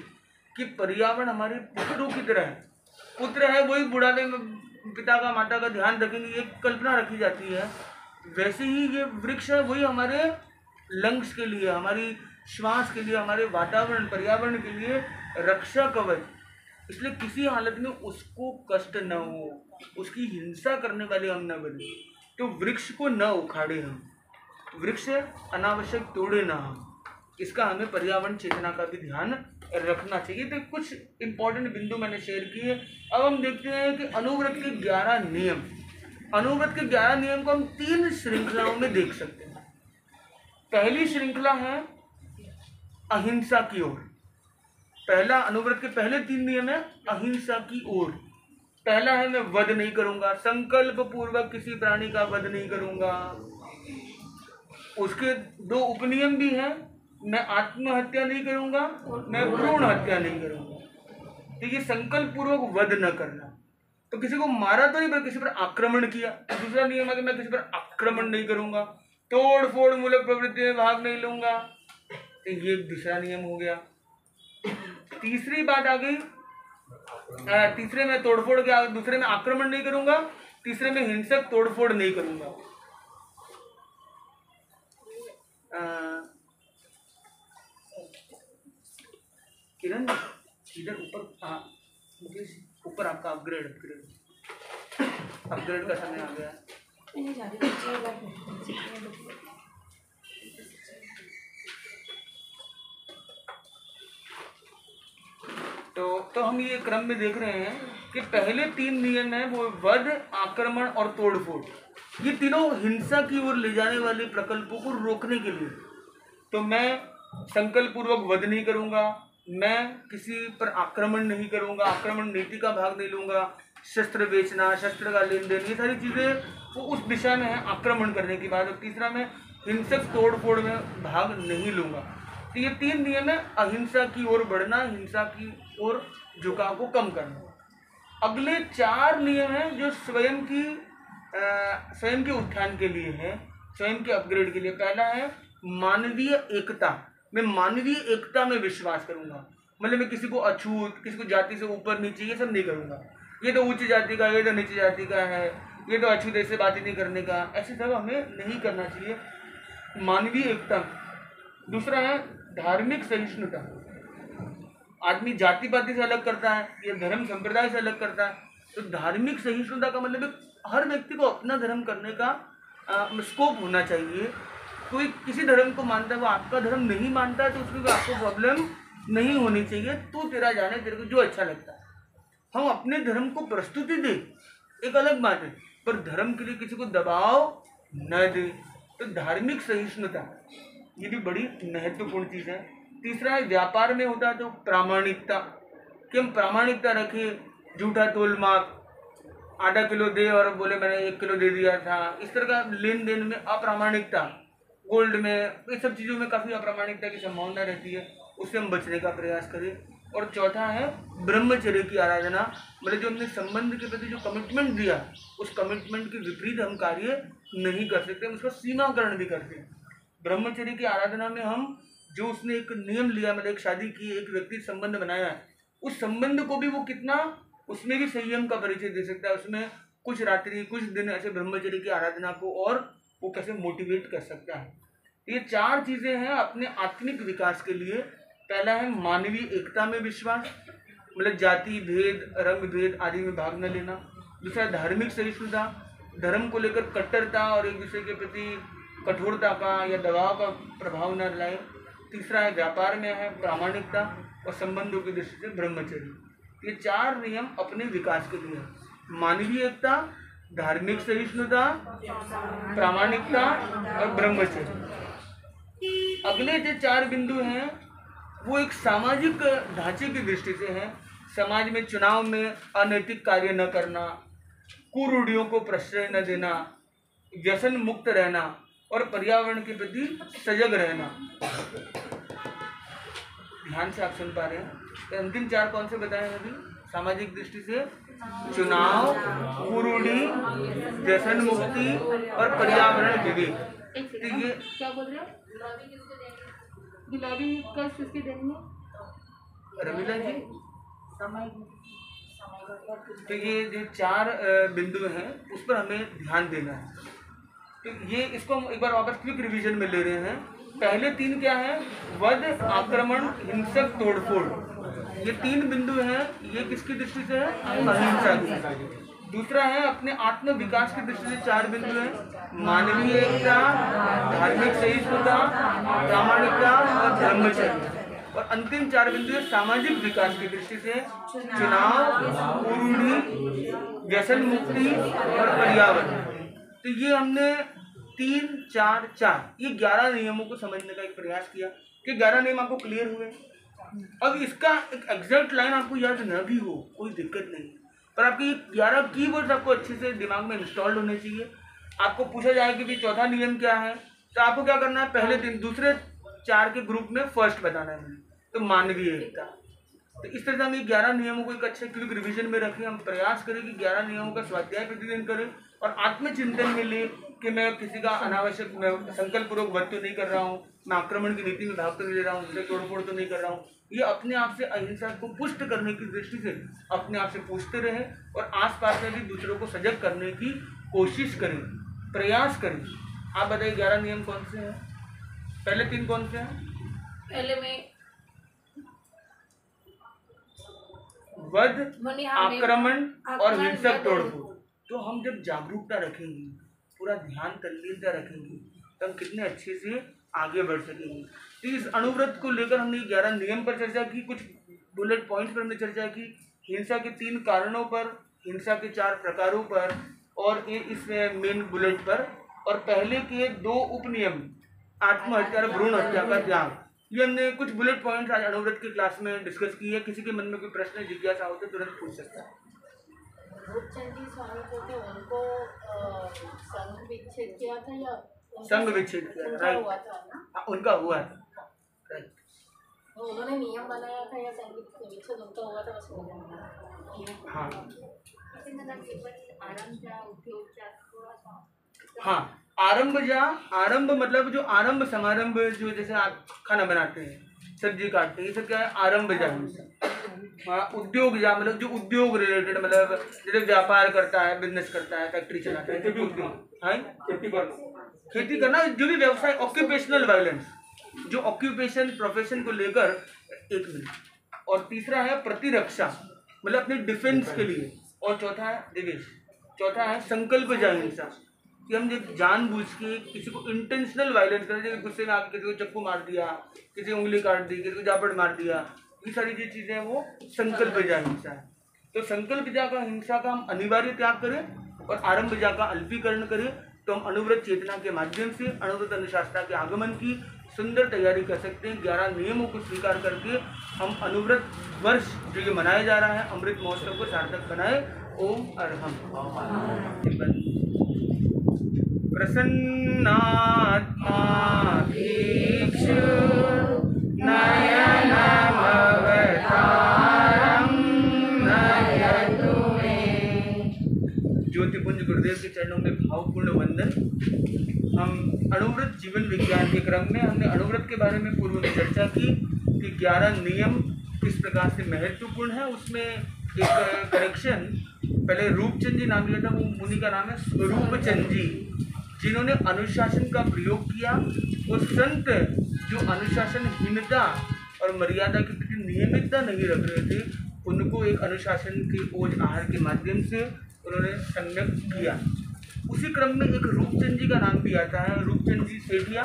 कि पर्यावरण हमारे पुत्रों की तरह है। पुत्र है वही बुढ़ापे में पिता का, माता का ध्यान रखेंगे, एक कल्पना रखी जाती है। वैसे ही ये वृक्ष है वही हमारे लंग्स के लिए, हमारी श्वास के लिए, हमारे वातावरण पर्यावरण के लिए रक्षा कवच। इसलिए किसी हालत में उसको कष्ट न हो, उसकी हिंसा करने वाले हम न बने। तो वृक्ष को न उखाड़े हम, वृक्ष अनावश्यक तोड़े ना हम, इसका हमें पर्यावरण चेतना का भी ध्यान रखना चाहिए। तो कुछ इंपॉर्टेंट बिंदु मैंने शेयर किए। अब हम देखते हैं कि अनुव्रत के 11 नियम। अनुव्रत के 11 नियम को हम 3 श्रृंखलाओं में देख सकते हैं। पहली श्रृंखला है अहिंसा की ओर। पहला अनुव्रत के पहले 3 नियम है अहिंसा की ओर। पहला है मैं वध नहीं करूंगा, संकल्प पूर्वक किसी प्राणी का वध नहीं करूंगा। उसके 2 उपनियम भी हैं, मैं आत्महत्या नहीं करूंगा, मैं भ्रूण हत्या नहीं करूंगा। तो ये संकल्प पूर्वक वध न करना। तो किसी को मारा तो नहीं पर किसी पर आक्रमण किया। दूसरा नियम है कि मैं किसी पर आक्रमण नहीं करूंगा, तोड़ फोड़ मूलक प्रवृत्ति में भाग नहीं लूंगा। तो ये दूसरा नियम हो गया। तीसरी बात आ गई, तीसरे में तोड़फोड़ के, दूसरे में आक्रमण नहीं करूंगा, तीसरे में हिंसक तोड़फोड़ नहीं करूंगा। किरण इधर ऊपर, ऊपर आपका अपग्रेड का समय आ गया। तो हम ये क्रम में देख रहे हैं कि पहले 3 नियम है वो वध, आक्रमण और तोड़फोड़, ये तीनों हिंसा की ओर ले जाने वाले प्रकल्पों को रोकने के लिए। तो मैं संकल्प पूर्वक वध नहीं करूंगा, मैं किसी पर आक्रमण नहीं करूंगा, आक्रमण नीति का भाग नहीं लूंगा, शस्त्र बेचना, शस्त्र का लेन देन, ये सारी चीजें वो उस दिशा में है आक्रमण करने की बात। और तीसरा, मैं हिंसक तोड़फोड़ में भाग नहीं लूंगा। तो ये 3 नियम है अहिंसा की ओर बढ़ना, हिंसा की ओर झुकाव को कम करना। अगले 4 नियम हैं जो स्वयं के उत्थान के लिए है, स्वयं के अपग्रेड के लिए। पहला है मानवीय एकता। मैं मानवीय एकता में विश्वास करूंगा, मतलब मैं किसी को अछूत, किसी को जाति से ऊपर नीचे ये सब नहीं करूंगा। ये तो उच्च जाति का, ये तो नीच जाति का है, ये तो अछूत, ऐसे बात ही नहीं करने का, ऐसे सब हमें नहीं करना चाहिए। मानवीय एकता। दूसरा है धार्मिक सहिष्णुता। आदमी जाति पाति से अलग करता है, ये धर्म संप्रदाय से अलग करता है। तो धार्मिक सहिष्णुता का मतलब हर व्यक्ति को अपना धर्म करने का स्कोप होना चाहिए। कोई किसी धर्म को मानता है, वो आपका धर्म नहीं मानता है, तो उसमें आपको प्रॉब्लम नहीं होनी चाहिए। तू तेरा जाने, तेरे को जो अच्छा लगता है। हम अपने धर्म को प्रस्तुति दे, एक अलग बात है, पर धर्म के लिए किसी को दबाव न दे। तो धार्मिक सहिष्णुता ये भी बड़ी महत्वपूर्ण चीज है। तीसरा है व्यापार में होता है तो प्रामाणिकता, कि हम प्रामाणिकता रखें, झूठा तोल माप, आधा किलो दे और बोले मैंने 1 किलो दे दिया था, इस तरह का लेन देन में अप्रामाणिकता, गोल्ड में, ये सब चीज़ों में काफ़ी अप्रामाणिकता की संभावना रहती है, उससे हम बचने का प्रयास करें। और चौथा है ब्रह्मचर्य की आराधना, मतलब जो हमने संबंध के प्रति जो कमिटमेंट दिया, उस कमिटमेंट के विपरीत हम कार्य नहीं कर सकते, हम उसका सीमाकरण भी करते हैं। ब्रह्मचर्य की आराधना में हम जो उसने एक नियम लिया, मतलब एक शादी की, एक व्यक्ति संबंध बनाया है, उस संबंध को भी वो कितना, उसमें भी संयम का परिचय दे सकता है। उसमें कुछ रात्रि, कुछ दिन ऐसे ब्रह्मचर्य की आराधना को और वो कैसे मोटिवेट कर सकता है। ये 4 चीजें हैं अपने आत्मिक विकास के लिए। पहला है मानवीय एकता में विश्वास, मतलब जाति भेद, रंग भेद आदि में भाग न लेना। दूसरा धार्मिक सहिष्णुता, धर्म को लेकर कट्टरता और एक दूसरे के प्रति कठोरता का या दबाव का प्रभाव न लाए। तीसरा है व्यापार में है प्रामाणिकता, और संबंधों की दृष्टि से ब्रह्मचर्य। ये 4 नियम अपने विकास के लिए, मानवीय एकता, धार्मिक सहिष्णुता, प्रामाणिकता और ब्रह्मचर्य। अगले जो 4 बिंदु हैं वो एक सामाजिक ढांचे की दृष्टि से हैं। समाज में चुनाव में अनैतिक कार्य न करना, कुरूढ़ियों को प्रश्रय न देना, व्यसन मुक्त रहना और पर्यावरण के प्रति सजग रहना। ध्यान से आप सुन पा रहे हैं। तो अंतिम 4 कौन से बताए हैं अभी? सामाजिक दृष्टि से चुनाव, कुरूढ़ी, व्यसन मुक्ति और पर्यावरण विवेक। तो ये क्या बोल रहे हो? गुलाबी कल किसके देंगे? रमीला जी। तो ये जो 4 बिंदु हैं उस पर हमें ध्यान देना है। तो ये इसको हम एक बार वापस क्विक रिवीजन में ले रहे हैं। पहले 3 क्या है? वध, आक्रमण, हिंसक तोड़फोड़। ये 3 बिंदु हैं। ये किसकी दृष्टि से है? अहिंसा की। दूसरा है अपने आत्म विकास की दृष्टि से 4 बिंदु हैं, मानवीय एकता, धार्मिक सहिष्णुता, प्रामाणिकता और ब्रह्मचर्य। और अंतिम 4 बिंदु है सामाजिक विकास की दृष्टि से चुनाव, कुरूढ़ी, व्यसन मुक्ति और पर्यावरण। तो ये हमने 3, 4, 4 ये 11 नियमों को समझने का एक प्रयास किया कि 11 नियम आपको क्लियर हुए। अब इसका एक एग्जैक्ट लाइन आपको याद न भी हो कोई दिक्कत नहीं, पर आपके ये 11 कीवर्ड्स आपको अच्छे से दिमाग में इंस्टॉल्ड होने चाहिए। आपको पूछा जाए कि भाई चौथा नियम क्या है, तो आपको क्या करना है? पहले 3, दूसरे 4 के ग्रुप में फर्स्ट बताना है, तो मानवीय एकता। तो इस तरह से हम ये 11 नियमों को एक अच्छे क्विक रिवीजन में रखें। हम प्रयास करें कि 11 नियमों का स्वाध्याय प्रतिदिन करें और आत्मचिंतन में ले कि मैं किसी का अनावश्यक संकल्प पूर्वक वध तो नहीं कर रहा हूँ, मैं आक्रमण की नीति में भाग तो नहीं ले रहा हूँ, उसे तोड़फोड़ तो नहीं कर रहा हूँ। ये अपने आप से अहिंसा को पुष्ट करने की दृष्टि से अपने आप से पूछते रहे और आसपास में भी दूसरों को सजग करने की कोशिश करें, प्रयास करें। आप बताइए 11 नियम कौन से हैं? पहले 3 कौन से हैं? पहले में वध, आक्रमण और हिंसक तोड़फोड़। तो हम जब जागरूकता रखेंगे, पूरा ध्यान तल्लीनता रखेंगे तो हम कितने अच्छे से आगे बढ़ सकेंगे। तो इस अणुव्रत को लेकर हमने 11 नियम पर चर्चा की, कुछ बुलेट पॉइंट्स पर हमने चर्चा की, हिंसा के 3 कारणों पर, हिंसा के 4 प्रकारों पर और इस मेन बुलेट पर, और पहले के 2 उपनियम आत्महत्या और भ्रूण हत्या का त्याग, ये हमने कुछ बुलेट पॉइंट्स आज अणुव्रत की क्लास में डिस्कस की है। किसी के मन में कोई प्रश्न जिज्ञासा हो तो तुरंत पूछ सकता है। रूपचंद जी स्वामी जो थे उनको संघ विच्छेद किया था या संघ विच्छेद किया था, राइट, हुआ था ना? हाँ, उनका हुआ था, राइट। तो उन्होंने नियम बनाया था या संघ विच्छेद उनका हुआ था उसको? हाँ आरंभ हाँ, आरंभ मतलब जो आरंभ समारंभ, जो जैसे आप खाना बनाते हैं, सब्जी काटते हैं, ये सब क्या है? आरंभ जा हिंसा। हाँ, उद्योग जा मतलब जो उद्योग रिलेटेड, मतलब जैसे व्यापार करता है, बिजनेस करता है, फैक्ट्री चलाता है, जो भी उद्योग, हाँ, खेती करना, जो भी व्यवसाय, ऑक्यूपेशनल वायलेंस, जो ऑक्यूपेशन प्रोफेशन को लेकर, 1 मिनट। और तीसरा है प्रतिरक्षा, मतलब अपने डिफेंस के लिए, और चौथा है दिवेश, चौथा है संकल्प जा हिंसा, कि हम जब जानबूझ के किसी को इंटेंशनल वायलेंस करें, जैसे गुस्से में आके किसी को चक्कू मार दिया, किसी को उंगली काट दी, किसी को झापड़ मार दिया, ये सारी जो चीज़ें हैं वो संकल्प जा हिंसा है। तो संकल्प जा का हिंसा का हम अनिवार्य त्याग करें और आरंभ जा का अल्पीकरण करें, तो हम अणुव्रत चेतना के माध्यम से अणुव्रत अनुशासना के आगमन की सुंदर तैयारी कर सकते हैं। 11 नियमों को स्वीकार करके हम अणुव्रत वर्ष जो ये मनाया जा रहा है, अमृत महोत्सव को सार्थक बनाए। ओम अरहम। प्रसन्नात्मा भिक्षु नयनमवतारं नयतु मे। ज्योतिपुंज गुरुदेव के चरणों में भावपूर्ण वंदन। हम अणुव्रत जीवन विज्ञान के क्रम में हमने अणुव्रत के बारे में पूर्व में चर्चा की कि 11 नियम किस प्रकार से महत्वपूर्ण है। उसमें एक करेक्शन, पहले रूपचंद जी नाम लिया था, वो मुनि का नाम है स्वरूपचंद जी, जिन्होंने अनुशासन का प्रयोग किया। वो संत जो अनुशासनहीनता और मर्यादा के प्रति नियमितता नहीं रख रहे थे, उनको एक अनुशासन के ओज आहार के माध्यम से उन्होंने सम्यक किया। उसी क्रम में एक रूपचंद जी का नाम भी आता है, रूपचंद जी सेठिया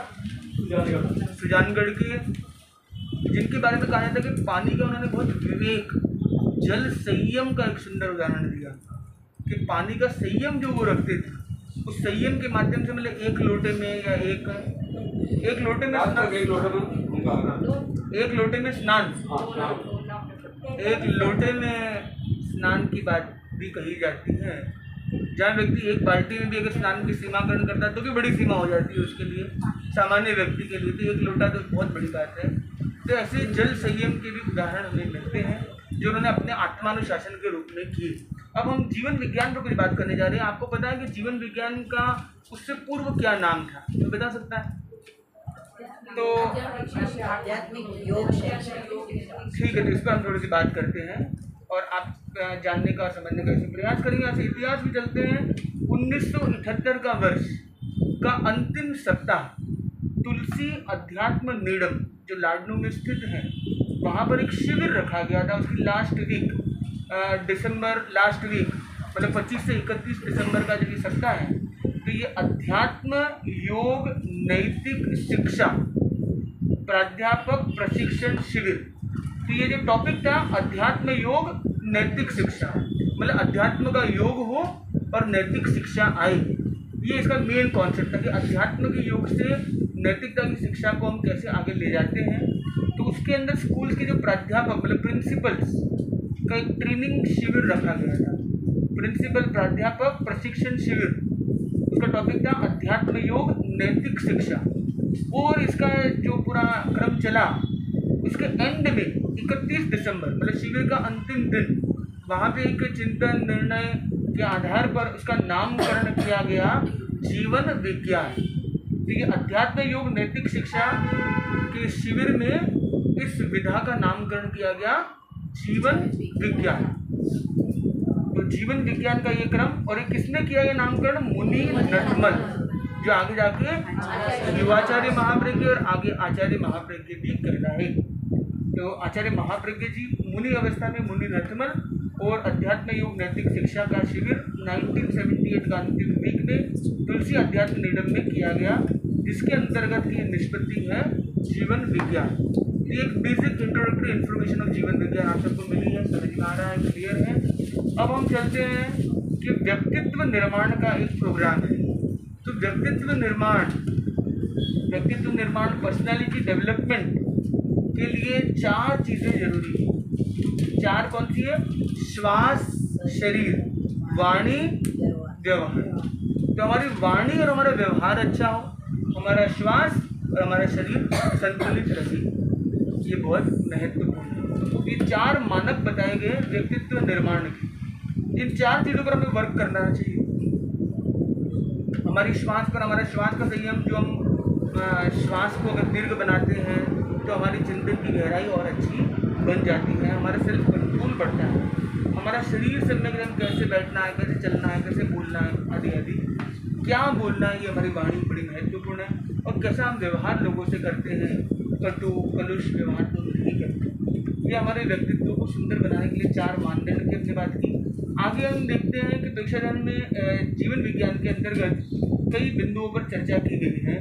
सुजानगढ़ के, जिनके बारे में कहा जाता है कि पानी का उन्होंने बहुत विवेक, जल संयम का एक सुंदर उदाहरण दिया कि पानी का संयम जो वो रखते थे, उस संयम के माध्यम से मतलब एक लोटे में या एक लोटे में स्नान, एक लोटे में स्नान, एक लोटे में स्नान की बात भी कही जाती है। जहाँ व्यक्ति एक बाल्टी में भी अगर स्नान की सीमाकरण करता है तो भी बड़ी सीमा हो जाती है उसके लिए, सामान्य व्यक्ति के लिए तो एक लोटा तो बहुत बड़ी बात है। तो ऐसे जल संयम के भी उदाहरण हमें मिलते हैं जो उन्होंने अपने आत्मानुशासन के रूप में किए। अब हम जीवन विज्ञान पर कुछ बात करने जा रहे हैं। आपको पता है कि जीवन विज्ञान का उससे पूर्व क्या नाम था, तो बता सकता है? तो आध्यात्मिक योग ठीक है, तो इस पर हम थोड़ी सी बात करते हैं और आप जानने का और समझने का प्रयास करेंगे। आपसे इतिहास भी चलते हैं। 1978 का वर्ष का अंतिम सप्ताह तुलसी अध्यात्म नीडम जो लाडनू में स्थित है, वहाँ पर एक शिविर रखा गया था। उसकी लास्ट वीक दिसंबर, लास्ट वीक मतलब 25 से 31 दिसंबर का जो ये सप्ताह है, तो ये अध्यात्म योग नैतिक शिक्षा प्राध्यापक प्रशिक्षण शिविर। तो ये जो टॉपिक था अध्यात्म योग नैतिक शिक्षा, मतलब अध्यात्म का योग हो और नैतिक शिक्षा आए, ये इसका मेन कॉन्सेप्ट था कि अध्यात्म के योग से नैतिकता की शिक्षा को हम कैसे आगे ले जाते हैं। तो उसके अंदर स्कूल के जो प्राध्यापक मतलब प्रिंसिपल्स का एक ट्रेनिंग शिविर रखा गया था, प्रिंसिपल प्राध्यापक प्रशिक्षण शिविर। उसका टॉपिक था अध्यात्म योग नैतिक शिक्षा। और इसका जो पूरा क्रम चला, उसके एंड में 31 दिसंबर मतलब शिविर का अंतिम दिन, वहाँ पे एक चिंतन निर्णय के आधार पर उसका नामकरण किया गया जीवन विज्ञान। तो ये अध्यात्म योग नैतिक शिक्षा के शिविर में इस विधा का नामकरण किया गया जीवन विज्ञान। तो जीवन विज्ञान का ये क्रम, और ये किसने किया ये नामकरण? मुनि नटमल, जो आगे जाके युवाचार्य महाप्रज्ञ और आगे आचार्य महाप्रज्ञ भी कहलाए। तो आचार्य महाप्रज्ञ जी मुनि अवस्था में मुनि नटमल और अध्यात्म योग नैतिक शिक्षा का शिविर 1978 गांधी वीक में तुलसी अध्यात्म निगम में किया गया, जिसके अंतर्गत की निष्पत्ति है जीवन विज्ञान। ये एक बेसिक इंट्रोडक्टरी इन्फॉर्मेशन ऑफ जीवन विज्ञान आप सबको मिली है, समझ में आ रहा है, क्लियर है। अब हम चलते हैं कि व्यक्तित्व निर्माण का एक प्रोग्राम है। तो व्यक्तित्व निर्माण पर्सनालिटी डेवलपमेंट के लिए 4 चीज़ें जरूरी है। 4 कौन सी है? श्वास, शरीर, वाणी, व्यवहार। तो हमारी वाणी और हमारा व्यवहार अच्छा हो, हमारा श्वास और हमारा शरीर संतुलित रहे, ये बहुत महत्वपूर्ण है। ये 4 मानक बताए गए व्यक्तित्व निर्माण के। इन 4 चीज़ों पर हमें वर्क करना चाहिए। हमारी श्वास पर, हमारा श्वास का संयम, जो हम श्वास को अगर दीर्घ बनाते हैं तो हमारी जिंदगी की गहराई और अच्छी बन जाती है, हमारा सेल्फ कंट्रोल बढ़ता है। हमारा शरीर से में कैसे बैठना है, कैसे चलना है, कैसे बोलना है, आदि आदि, क्या बोलना है, ये हमारी वाणी बड़ी महत्वपूर्ण है। और कैसा हम व्यवहार लोगों से करते हैं, कटु कलुष व्यवहार तो नहीं करते। ये हमारे व्यक्तित्व को सुंदर बनाने के लिए 4 मानदंड की हमने बात की। आगे हम देखते हैं कि परीक्षादान में जीवन विज्ञान के अंतर्गत कई बिंदुओं पर चर्चा की गई है,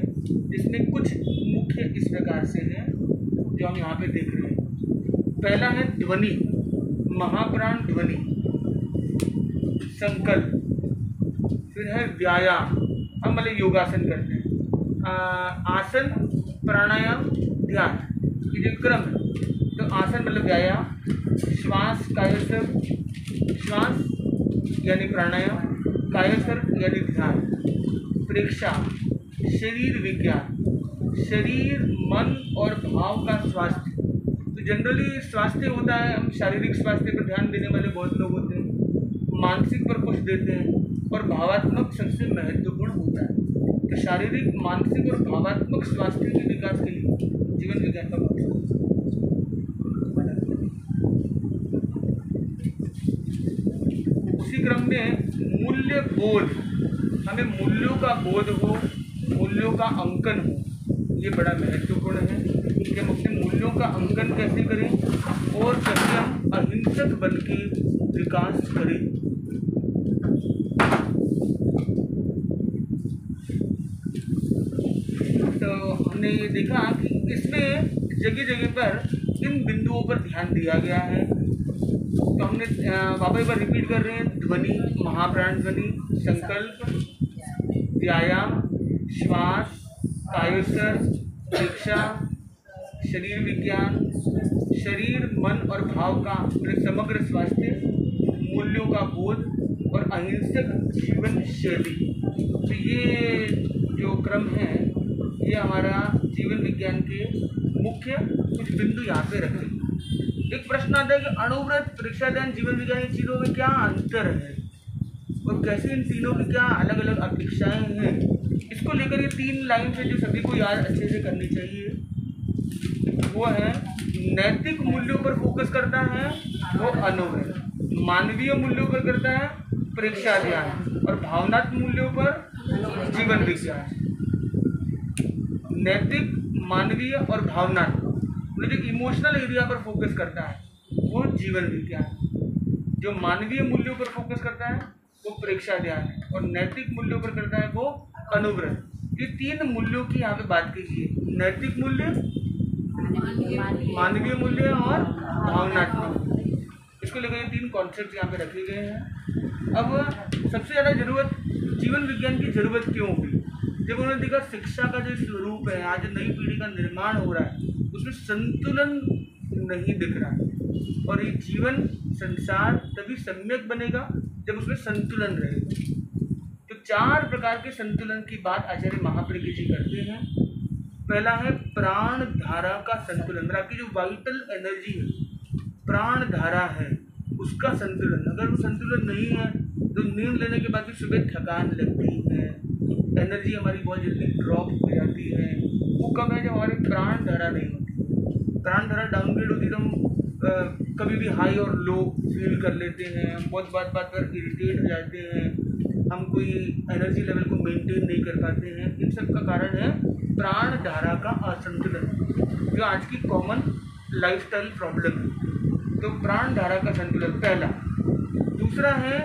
जिसमें कुछ मुख्य इस प्रकार से हैं जो हम यहाँ पे देख रहे हैं। पहला है ध्वनि, महाप्राण ध्वनि, संकल्प। फिर है व्यायाम, हम मतलब योगासन करते हैं, आसन, प्राणायाम, ध्यान, ये जो क्रम है। तो आसन मतलब व्यायाम, श्वास कायसर, श्वास यानी प्राणायाम, कायसर यानी ध्यान, प्रेक्षा, शरीर विज्ञान, शरीर, मन और भाव का स्वास्थ्य। तो जनरली स्वास्थ्य होता है, हम शारीरिक स्वास्थ्य पर ध्यान देने वाले बहुत लोग होते हैं, मानसिक पर कुछ देते हैं, और भावात्मक सबसे महत्वपूर्ण होता है। तो शारीरिक, मानसिक और भावात्मक स्वास्थ्य के विकास के लिए जीवन विज्ञान का महत्व। उसी क्रम में मूल्य बोध, हमें मूल्यों का बोध हो, मूल्यों का अंकन हो, ये बड़ा महत्वपूर्ण है कि हम अपने मूल्यों का अंकन कैसे करें और कैसे हम अहिंसक बन के विकास करें। तो हमने ये देखा कि इसमें जगह जगह पर इन बिंदुओं पर ध्यान दिया गया है। तो हमने वापस एक बार रिपीट कर रहे हैं, ध्वनि, महाप्राण ध्वनि, संकल्प, व्यायाम, श्वास, कायोत्सर, प्रेक्षा, शरीर विज्ञान, शरीर, मन और भाव का समग्र स्वास्थ्य, मूल्यों का बोध और अहिंसक जीवन शैली। तो ये जो क्रम है, ये हमारा जीवन विज्ञान के मुख्य कुछ बिंदु यहाँ पे रखे। एक प्रश्न आता है कि अणुव्रत, परीक्षादान, जीवन विज्ञान, इन चीज़ों में क्या अंतर है और कैसे इन तीनों की क्या अलग अलग अपेक्षाएं हैं। इसको लेकर ये 3 लाइन से जो सभी को याद अच्छे से करनी चाहिए, वो है नैतिक मूल्यों पर फोकस करता है वो अणुव्रत, मानवीय मूल्यों पर करता है परीक्षा ध्यान, और भावनात्मक मूल्यों पर जीवन विज्ञान। नैतिक, मानवीय और भावनात्मक, जो इमोशनल एरिया पर फोकस करता है वो जीवन विज्ञान, जो मानवीय मूल्यों पर फोकस करता है वो परीक्षा ध्यान है, और नैतिक मूल्यों पर करता है वो अणुव्रत। ये 3 मूल्यों की यहाँ पे बात कीजिए, नैतिक मूल्य, मानवीय मूल्य और भावनात्मक। इसको लेकर ये 3 कॉन्सेप्ट यहाँ पे रखे गए हैं। अब सबसे ज़्यादा जरूरत जीवन विज्ञान की जरूरत क्यों हुई? जब उन्होंने देखा शिक्षा का जो स्वरूप है, आज नई पीढ़ी का निर्माण हो रहा है, उसमें संतुलन नहीं दिख रहा है, और ये जीवन संसार तभी सम्यक बनेगा जब उसमें संतुलन रहेगा। तो 4 प्रकार के संतुलन की बात आचार्य महाप्रिय जी करते हैं। पहला है प्राण धारा का संतुलन, आपकी जो वाइटल एनर्जी है, प्राण धारा है, उसका संतुलन। अगर वो संतुलन नहीं है तो नींद लेने के बाद भी सुबह थकान लगती है, एनर्जी हमारी बहुत जल्दी ड्रॉप हो जाती है। वो कब है? जब हमारी प्राण धारा नहीं होती। प्राण धारा डाउनग्रेड होती तो हम कभी भी हाई और लो फील कर लेते हैं, हम बहुत बात पर इरिटेट हो जाते हैं, हम कोई एनर्जी लेवल को मेंटेन नहीं कर पाते हैं। इन सब का कारण है प्राण धारा का असंतुलन, जो आज की कॉमन लाइफस्टाइल प्रॉब्लम है। तो प्राण धारा का संतुलन पहला। दूसरा है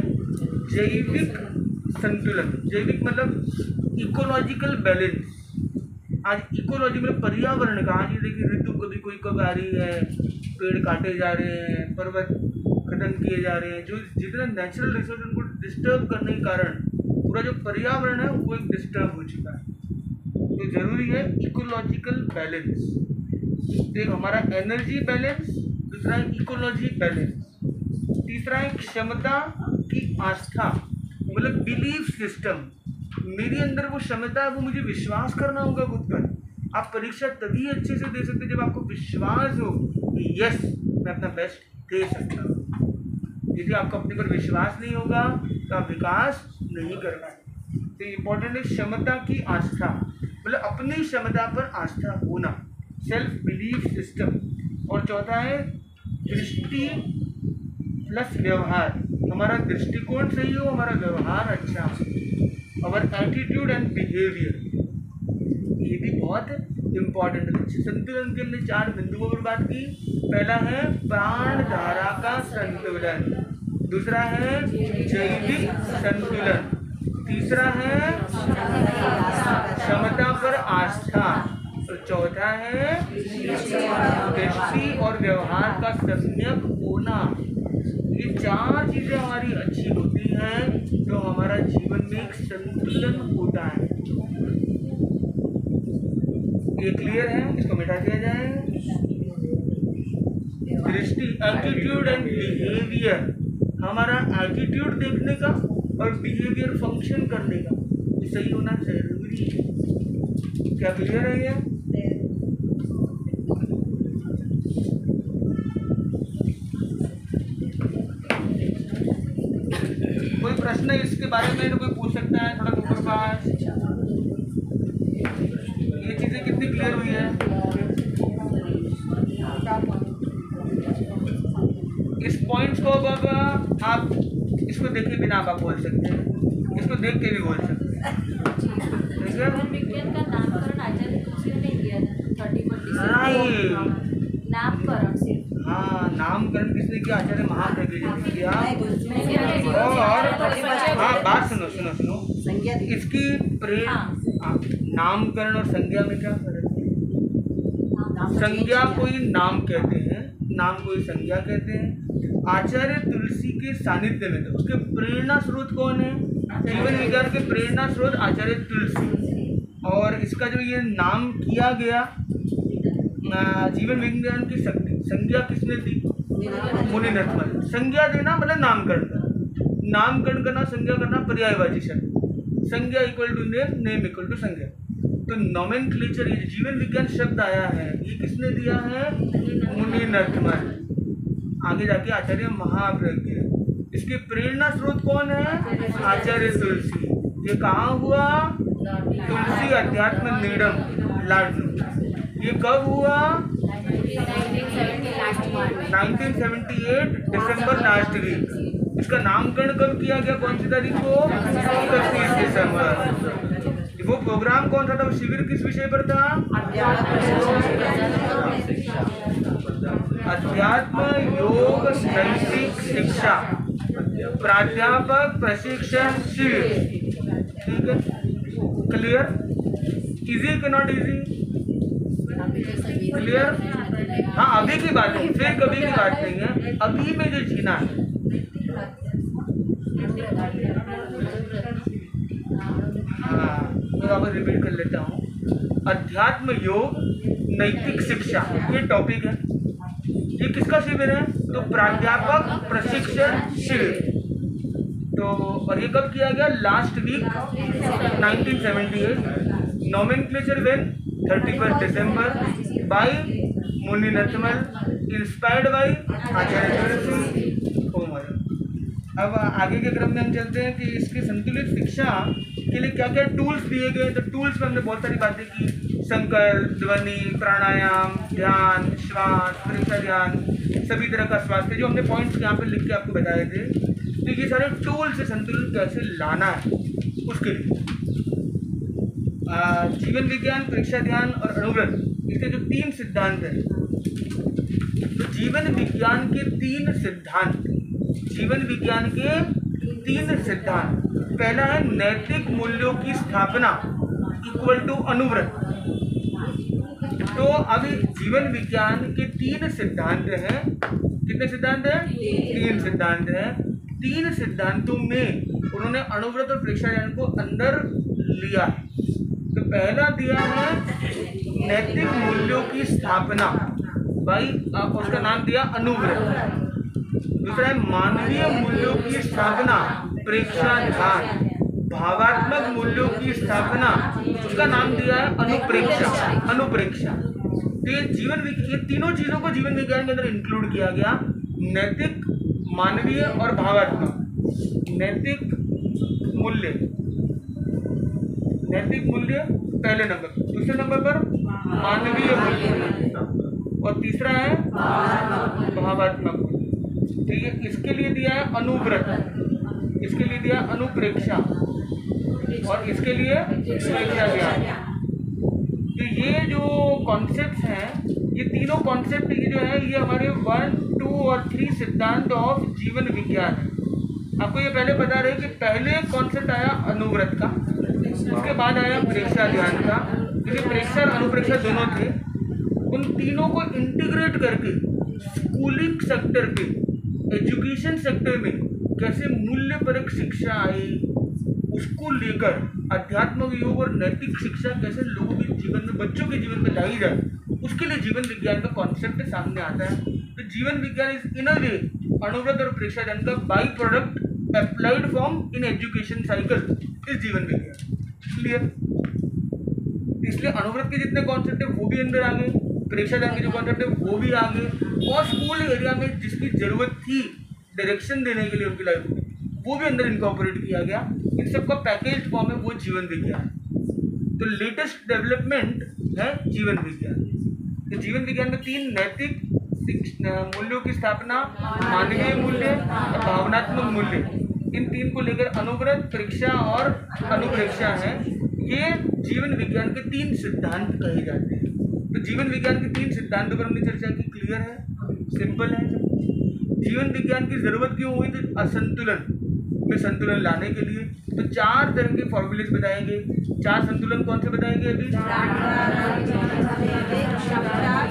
जैविक संतुलन। जैविक मतलब इकोलॉजिकल बैलेंस। आज इकोलॉजी मतलब पर्यावरण का, आज ये देखिए ऋतु कभी कोई कब आ रही है, पेड़ काटे जा रहे हैं, पर्वत खत्म किए जा रहे हैं, जो जितना नेचुरल रिसोर्स उनको डिस्टर्ब करने के कारण पूरा जो पर्यावरण है वो एक डिस्टर्ब हो चुका है। तो जरूरी है इकोलॉजिकल बैलेंस। एक हमारा एनर्जी बैलेंस, दूसरा है इकोलॉजी बैलेंस, तीसरा है क्षमता की आस्था मतलब बिलीफ सिस्टम। मेरे अंदर वो क्षमता है, वो मुझे विश्वास करना होगा खुद पर। आप परीक्षा तभी अच्छे से दे सकते जब आपको विश्वास हो कि यस मैं अपना बेस्ट दे सकता हूँ। यदि आपको अपने पर विश्वास नहीं होगा तो आप विकास नहीं कर पाएंगे। तो इम्पोर्टेंट है क्षमता की आस्था, मतलब अपनी क्षमता पर आस्था होना, सेल्फ बिलीफ सिस्टम। और चौथा है दृष्टि प्लस व्यवहार। हमारा दृष्टिकोण सही हो, हमारा व्यवहार अच्छा हो, और एटीट्यूड एंड बिहेवियर, ये भी बहुत इम्पॉर्टेंट है। संतुलन के हमने 4 बिंदुओं पर बात की। पहला है प्राण धारा का संतुलन, दूसरा है जैविक संतुलन, तीसरा है क्षमता पर आस्था, और चौथा है दृष्टि और व्यवहार का सम्यक होना। ये 4 चीजें हमारी अच्छी होती हैं तो हमारा जीवन में एक संतुलन होता है। ये क्लियर है? इसको मिटा दिया जाए। दृष्टि, एटीट्यूड एंड बिहेवियर, हमारा एटीट्यूड देखने का और बिहेवियर फंक्शन करने का ये सही होना जरूरी है। क्या क्लियर है ये? कोई प्रश्न इसके बारे में तो कोई पूछ सकता है थोड़ा ऊपर पास। ये चीजें कितनी क्लियर हुई है? इस पॉइंट्स को अब आप इसको देखे बिना आप बोल सकते हैं, इसको देख के भी बोल सकते हैं। जीवन विज्ञान का नामकरण आचार्य तुलसी ने किया था 30-40 नामकरण सिर्फ। हाँ, नामकरण किसने किया? आचार्य महाप्रज्ञ जी ने किया। और हाँ, बात सुनो सुनो सुनो, इसकी नामकरण और संज्ञा में क्या फर्क है? संज्ञा कोई नाम कहते हैं, नाम कोई संज्ञा कहते हैं। आचार्य तुलसी के सानिध्य में तो उसके प्रेरणा स्रोत कौन है? जीवन विज्ञान के प्रेरणा स्रोत आचार्य तुलसी। और इसका जो ये नाम किया गया जीवन विज्ञान की संज्ञा किसने दी? मुनि नथमल। संज्ञा देना मतलब नामकरण करना, नामकरण करना, संज्ञा करना पर्यायवाची शब्द। संज्ञा equal to name, name equal to संज्ञा। तो नोमेनक्लेचर, ये जीवन विज्ञान शब्द आया है, ये किसने दिया है? मुनि नथमल। आगे जाके आचार्य महाप्रज्ञ। इसके प्रेरणा स्रोत कौन है? आचार्य तुलसी। ये कहाँ हुआ? तुलसी अध्यात्म नीडम लाडनू। ये कब हुआ? 1978 दिसंबर लास्ट वीक। इसका नामकरण कब किया गया? कौन सी तारीख को? 31 दिसंबर। वो प्रोग्राम कौन सा था? वो शिविर किस विषय पर था? अध्यात्म योग नैतिक शिक्षा, प्राध्यापक प्रशिक्षण शिविर। ठीक है, क्लियर? इजी कि नॉट इजी? क्लियर? हाँ, अभी की बात है, फिर कभी की बात नहीं है, अभी में जो जीना है। हाँ, तो अब रिपीट कर लेता हूँ। अध्यात्म योग नैतिक शिक्षा ये टॉपिक है। ये किसका शिविर है? तो प्राध्यापक प्रशिक्षण शिविर। तो और ये कब किया गया? Last week 1978। नोमेनक्लेचर वेन 31 दिसंबर by Muni Nathmal, inspired by Acharya Tulsi. अब आगे के क्रम में हम चलते हैं कि इसकी संतुलित शिक्षा के लिए क्या क्या टूल्स दिए गए। तो टूल्स में हमने बहुत सारी बातें की, संकल्प, ध्वनि, प्राणायाम, ध्यान, श्वास, परीक्षा ध्यान, सभी तरह का स्वास्थ्य, जो हमने पॉइंट्स यहाँ पे लिख के आपको बताए थे। तो ये सारे टूल्स से संतुलन कैसे लाना है उसके लिए जीवन विज्ञान, परीक्षा ध्यान और अनुव्रत, इसके जो 3 सिद्धांत हैं। तो जीवन विज्ञान के 3 सिद्धांत, जीवन विज्ञान के 3 सिद्धांत। पहला है नैतिक मूल्यों की स्थापना इक्वल टू अनुव्रत। तो अभी जीवन विज्ञान के 3 सिद्धांत हैं। कितने सिद्धांत हैं? 3 सिद्धांत हैं। 3 सिद्धांतों में उन्होंने अनुव्रत और प्रेक्षा ज्ञान को अंदर लिया है। तो पहला दिया है नैतिक मूल्यों की स्थापना, भाई उसका नाम दिया अनुव्रत। दूसरा है मानवीय मूल्यों की स्थापना, प्रेक्षा ध्यान। भावात्मक मूल्यों की स्थापना, उसका नाम दिया है अनुप्रेक्षा। तो ये तीनों चीजों को जीवन विज्ञान के अंदर इंक्लूड किया गया, नैतिक, मानवीय और भावात्मक। नैतिक मूल्य पहले नंबर, दूसरे नंबर पर मानवीय मूल्य और तीसरा है भावात्मक। ठीक है, इसके लिए दिया है अनुव्रत, इसके लिए दिया अनुप्रेक्षा और इसके लिए प्रेक्षा ज्ञान। तो ये जो कॉन्सेप्ट्स हैं, ये तीनों कॉन्सेप्ट जो है ये हमारे 1, 2 और 3 सिद्धांत ऑफ जीवन विज्ञान है। आपको ये पहले बता रहे कि पहले कॉन्सेप्ट आया अनुव्रत का, उसके बाद आया प्रेक्षा ध्यान का, क्योंकि प्रेक्षा और अनुप्रेक्षा दोनों थे। उन तीनों को इंटीग्रेट करके स्कूलिंग सेक्टर पे, एजुकेशन सेक्टर में कैसे मूल्यपरक शिक्षा आई, उसको लेकर आध्यात्मिक योग और नैतिक शिक्षा कैसे लोगों के जीवन में, बच्चों के जीवन में लाई जाए, उसके लिए जीवन विज्ञान का कॉन्सेप्ट सामने आता है। तो जीवन विज्ञान इज इन अ वे अनुव्रत और प्रेक्षा ज्ञान का by product applied form in education cycle इस जीवन विज्ञान। क्लियर? इसलिए अनुव्रत के जितने कॉन्सेप्ट है वो भी अंदर आ गए, प्रेक्षा ज्ञान के जो कॉन्सेप्ट है वो भी आ गए, और स्कूल एरिया में जिसकी जरूरत थी डायरेक्शन देने के लिए उनकी लाइफ में, वो भी अंदर इनकॉर्पोरेट किया गया। इन सबका पैकेज फॉर्म है वो जीवन विज्ञान। तो लेटेस्ट डेवलपमेंट है जीवन विज्ञान। तो जीवन विज्ञान में 3 नैतिक मूल्यों की स्थापना, मानवीय मूल्य और भावनात्मक मूल्य, इन 3 को लेकर अनुव्रत, प्रेक्षा और अनुप्रेक्षा है। ये जीवन विज्ञान के 3 सिद्धांत कहे जाते हैं। तो जीवन विज्ञान के 3 सिद्धांतों पर हमने चर्चा की। क्लियर है? सिंपल है। जीवन विज्ञान की जरूरत क्यों हुई? तो असंतुलन में संतुलन लाने के लिए। तो 4 तरह के फॉर्मूले बताएंगे। 4 संतुलन कौन से बताएंगे अभी?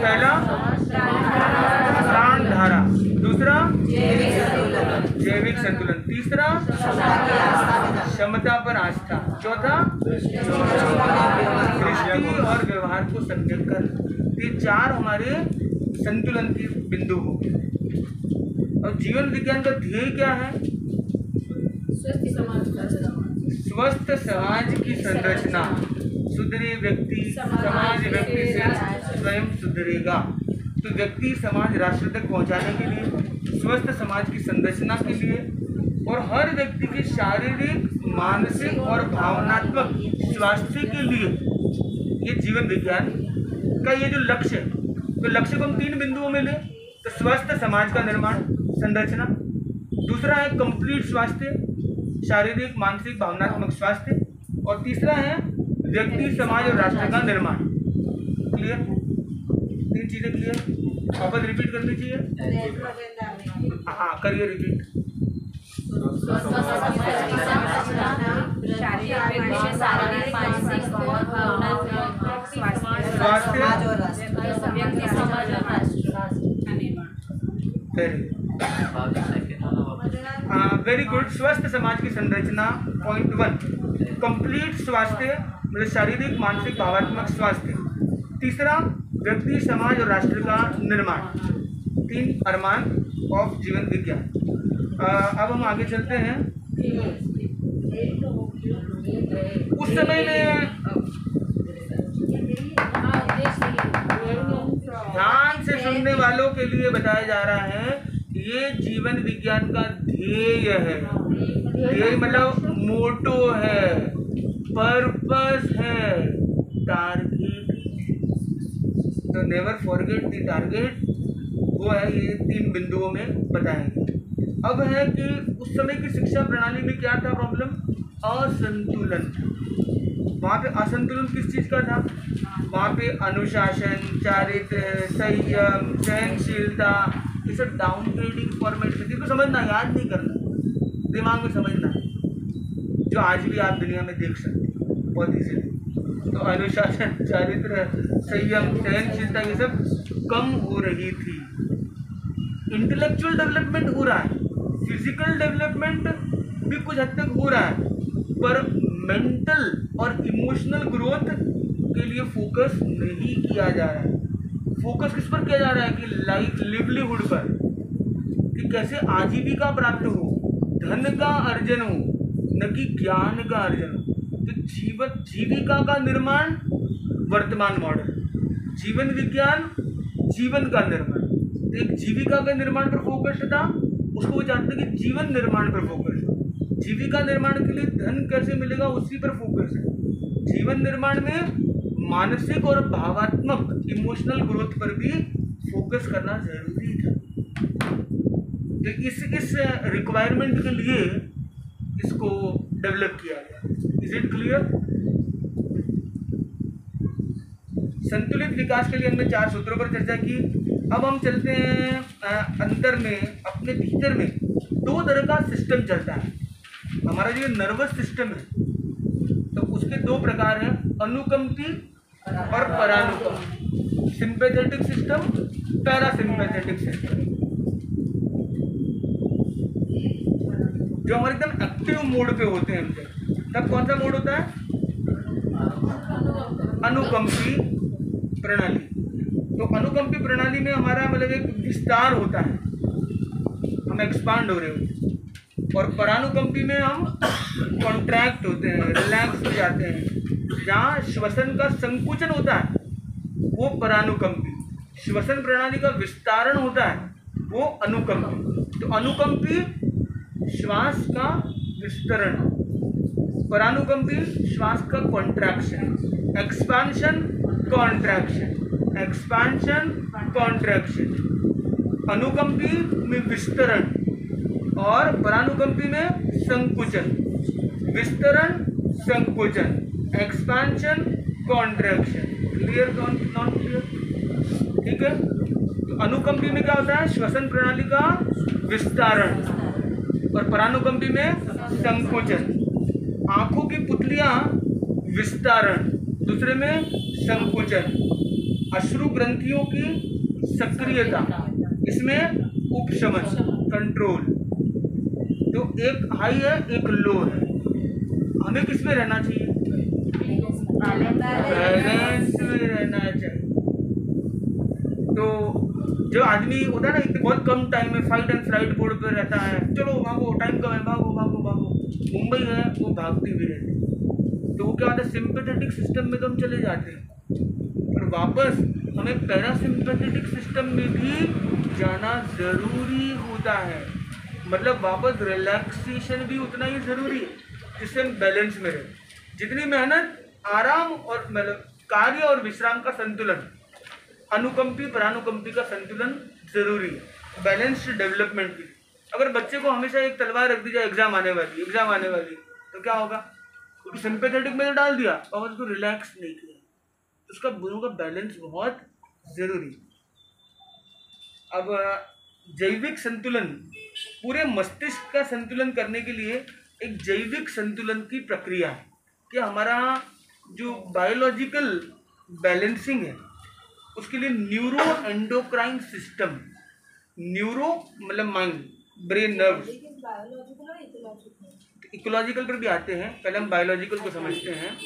पहला प्राण धारा, दूसरा जैविक संतुलन, तीसरा क्षमता पर आस्था, चौथा दृष्टि और व्यवहार को संयत कर। ये 4 हमारे संतुलन के बिंदु हो गए। और जीवन विज्ञान का ध्येय क्या है? स्वस्थ समाज की संरचना। सुधरे व्यक्ति समाज व्यक्ति से स्वयं सुधरेगा। तो व्यक्ति समाज राष्ट्र तक पहुंचाने के लिए, स्वस्थ समाज की संरचना के लिए और हर व्यक्ति के शारीरिक, मानसिक और भावनात्मक स्वास्थ्य के लिए ये जीवन विज्ञान का ये जो लक्ष्य है, तो लक्ष्य को हम 3 बिंदुओं में लें। तो स्वस्थ समाज का निर्माण, संरचना, दूसरा है कंप्लीट स्वास्थ्य, शारीरिक, मानसिक, भावनात्मक स्वास्थ्य, और तीसरा है व्यक्ति, समाज और राष्ट्र का निर्माण। क्लियर? 3 चीजें क्लियर? वापस रिपीट करनी चाहिए। हाँ, करिए रिपीट। Very good. स्वस्थ समाज की संरचना पॉइंट 1, कंप्लीट स्वास्थ्य मतलब शारीरिक, मानसिक, भावात्मक स्वास्थ्य। तीसरा व्यक्ति, समाज और राष्ट्र का निर्माण। 3 अरमान ऑफ जीवन विज्ञान। अब हम आगे चलते हैं। उस समय में ध्यान से सुनने वालों के लिए बताया जा रहा है ये जीवन विज्ञान का ध्येय है। ध्येय मतलब मोटो है, पर्पस है, टारगेट। तो नेवर फॉरगेट द टारगेट, वो है ये 3 बिंदुओं में बताएंगे। अब है कि उस समय की शिक्षा प्रणाली में क्या था प्रॉब्लम? असंतुलन। वहाँ पे असंतुलन किस चीज़ का था? वहाँ पे अनुशासन, चारित्र्य, संयम, सहनशीलता, इसे डाउनग्रेडिंग फॉर्मेट में, जिसको समझना, याद नहीं करना, दिमाग में समझना है, जो आज भी आप दुनिया में देख सकते हैं बहुत इजीली। तो अनुशासन, चारित्र, संयम, सहनशीलता, ये सब कम हो रही थी। इंटेलेक्चुअल डेवलपमेंट हो रहा है, फिजिकल डेवलपमेंट भी कुछ हद तक हो रहा है, पर मेंटल और इमोशनल ग्रोथ के लिए फोकस नहीं किया जा रहा है। फोकस किस पर किया जा रहा है कि लिवलीहुड पर, कि कैसे आजीविका प्राप्त हो, धन का अर्जन हो, न कि ज्ञान का अर्जन हो। तो जीविका का निर्माण वर्तमान मॉडल, जीवन विज्ञान जीवन का निर्माण। तो एक जीविका के निर्माण पर फोकस था, उसको वो चाहते कि जीवन निर्माण पर फोकस है। जीविका निर्माण के लिए धन कैसे मिलेगा उसी पर फोकस है। जीवन निर्माण में मानसिक और भावात्मक इमोशनल ग्रोथ पर भी फोकस करना जरूरी था। तो इस रिक्वायरमेंट के लिए इसको डेवलप किया गया। Is it clear? संतुलित विकास के लिए हमने 4 सूत्रों पर चर्चा की। अब हम चलते हैं अंदर में, अपने भीतर में 2 तरह का सिस्टम चलता है। हमारा जो नर्वस सिस्टम है, तो उसके 2 प्रकार हैं, अनुकंपी और परानुकंपी। Sympathetic system, parasympathetic system. जो हमारे एकदम एक्टिव मोड पे होते हैं तब कौन सा मोड होता है? अनुकंपी प्रणाली। तो अनुकंपी प्रणाली में हमारा मतलब एक विस्तार होता है, हम एक्सपांड हो रहे होते हैं। और परानुकंपी में हम कॉन्ट्रैक्ट होते हैं, रिलैक्स हो जाते हैं। जहाँ श्वसन का संकुचन होता है वो परानुकंपी, श्वसन प्रणाली का विस्तारण होता है वो अनुकंपी। तो अनुकंपी श्वास का विस्तरण, परानुकंपी श्वास का contraction, expansion contraction, expansion contraction. अनुकंपी में विस्तरण और परानुकंपी में संकुचन, विस्तरण संकुचन, expansion contraction. Clear non clear? ठीक है। तो अनुकंपी में क्या होता है? श्वसन प्रणाली का विस्तारण और परानुकंपी में संकुचन। आंखों की पुतलियां विस्तारण, दूसरे में संकुचन। अश्रु ग्रंथियों की सक्रियता, इसमें उपशमन, कंट्रोल। तो एक हाई है, एक लो है। हमें किस में रहना चाहिए? बैलेंस में रहना चाहिए। तो जो आदमी होता है ना, एक बहुत कम टाइम में फाइट एंड फ्लाइट मोड पर रहता है, चलो भागो, टाइम कम है, भागो भागो भागो। मुंबई है, वो भागती भी रहती है। तो वो क्या होता है, सिंपैथेटिक सिस्टम में तो हम चले जाते हैं, पर वापस हमें पैरासिम्पैथेटिक सिस्टम में भी जाना जरूरी होता है। मतलब वापस रिलैक्सेशन भी उतना ही जरूरी है जिससे हम बैलेंस में रहे। जितनी मेहनत, आराम और मतलब कार्य और विश्राम का संतुलन, अनुकंपी परानुकंपी का संतुलन जरूरी है बैलेंस्ड डेवलपमेंट के लिए। अगर बच्चे को हमेशा एक तलवार रख दी जाए, एग्जाम आने वाली, तो क्या होगा? क्योंकि सिंपैथेटिक में डाल दिया और उसको रिलैक्स नहीं किया। उसका दोनों का बैलेंस बहुत जरूरी। अब जैविक संतुलन, पूरे मस्तिष्क का संतुलन करने के लिए एक जैविक संतुलन की प्रक्रिया है कि हमारा जो बायोलॉजिकल बैलेंसिंग है उसके लिए न्यूरो एंडोक्राइन सिस्टम, न्यूरो मतलब माइंड, ब्रेन, नर्व्स, इकोलॉजिकल पर भी आते हैं। पहले हम बायोलॉजिकल को समझते हैं।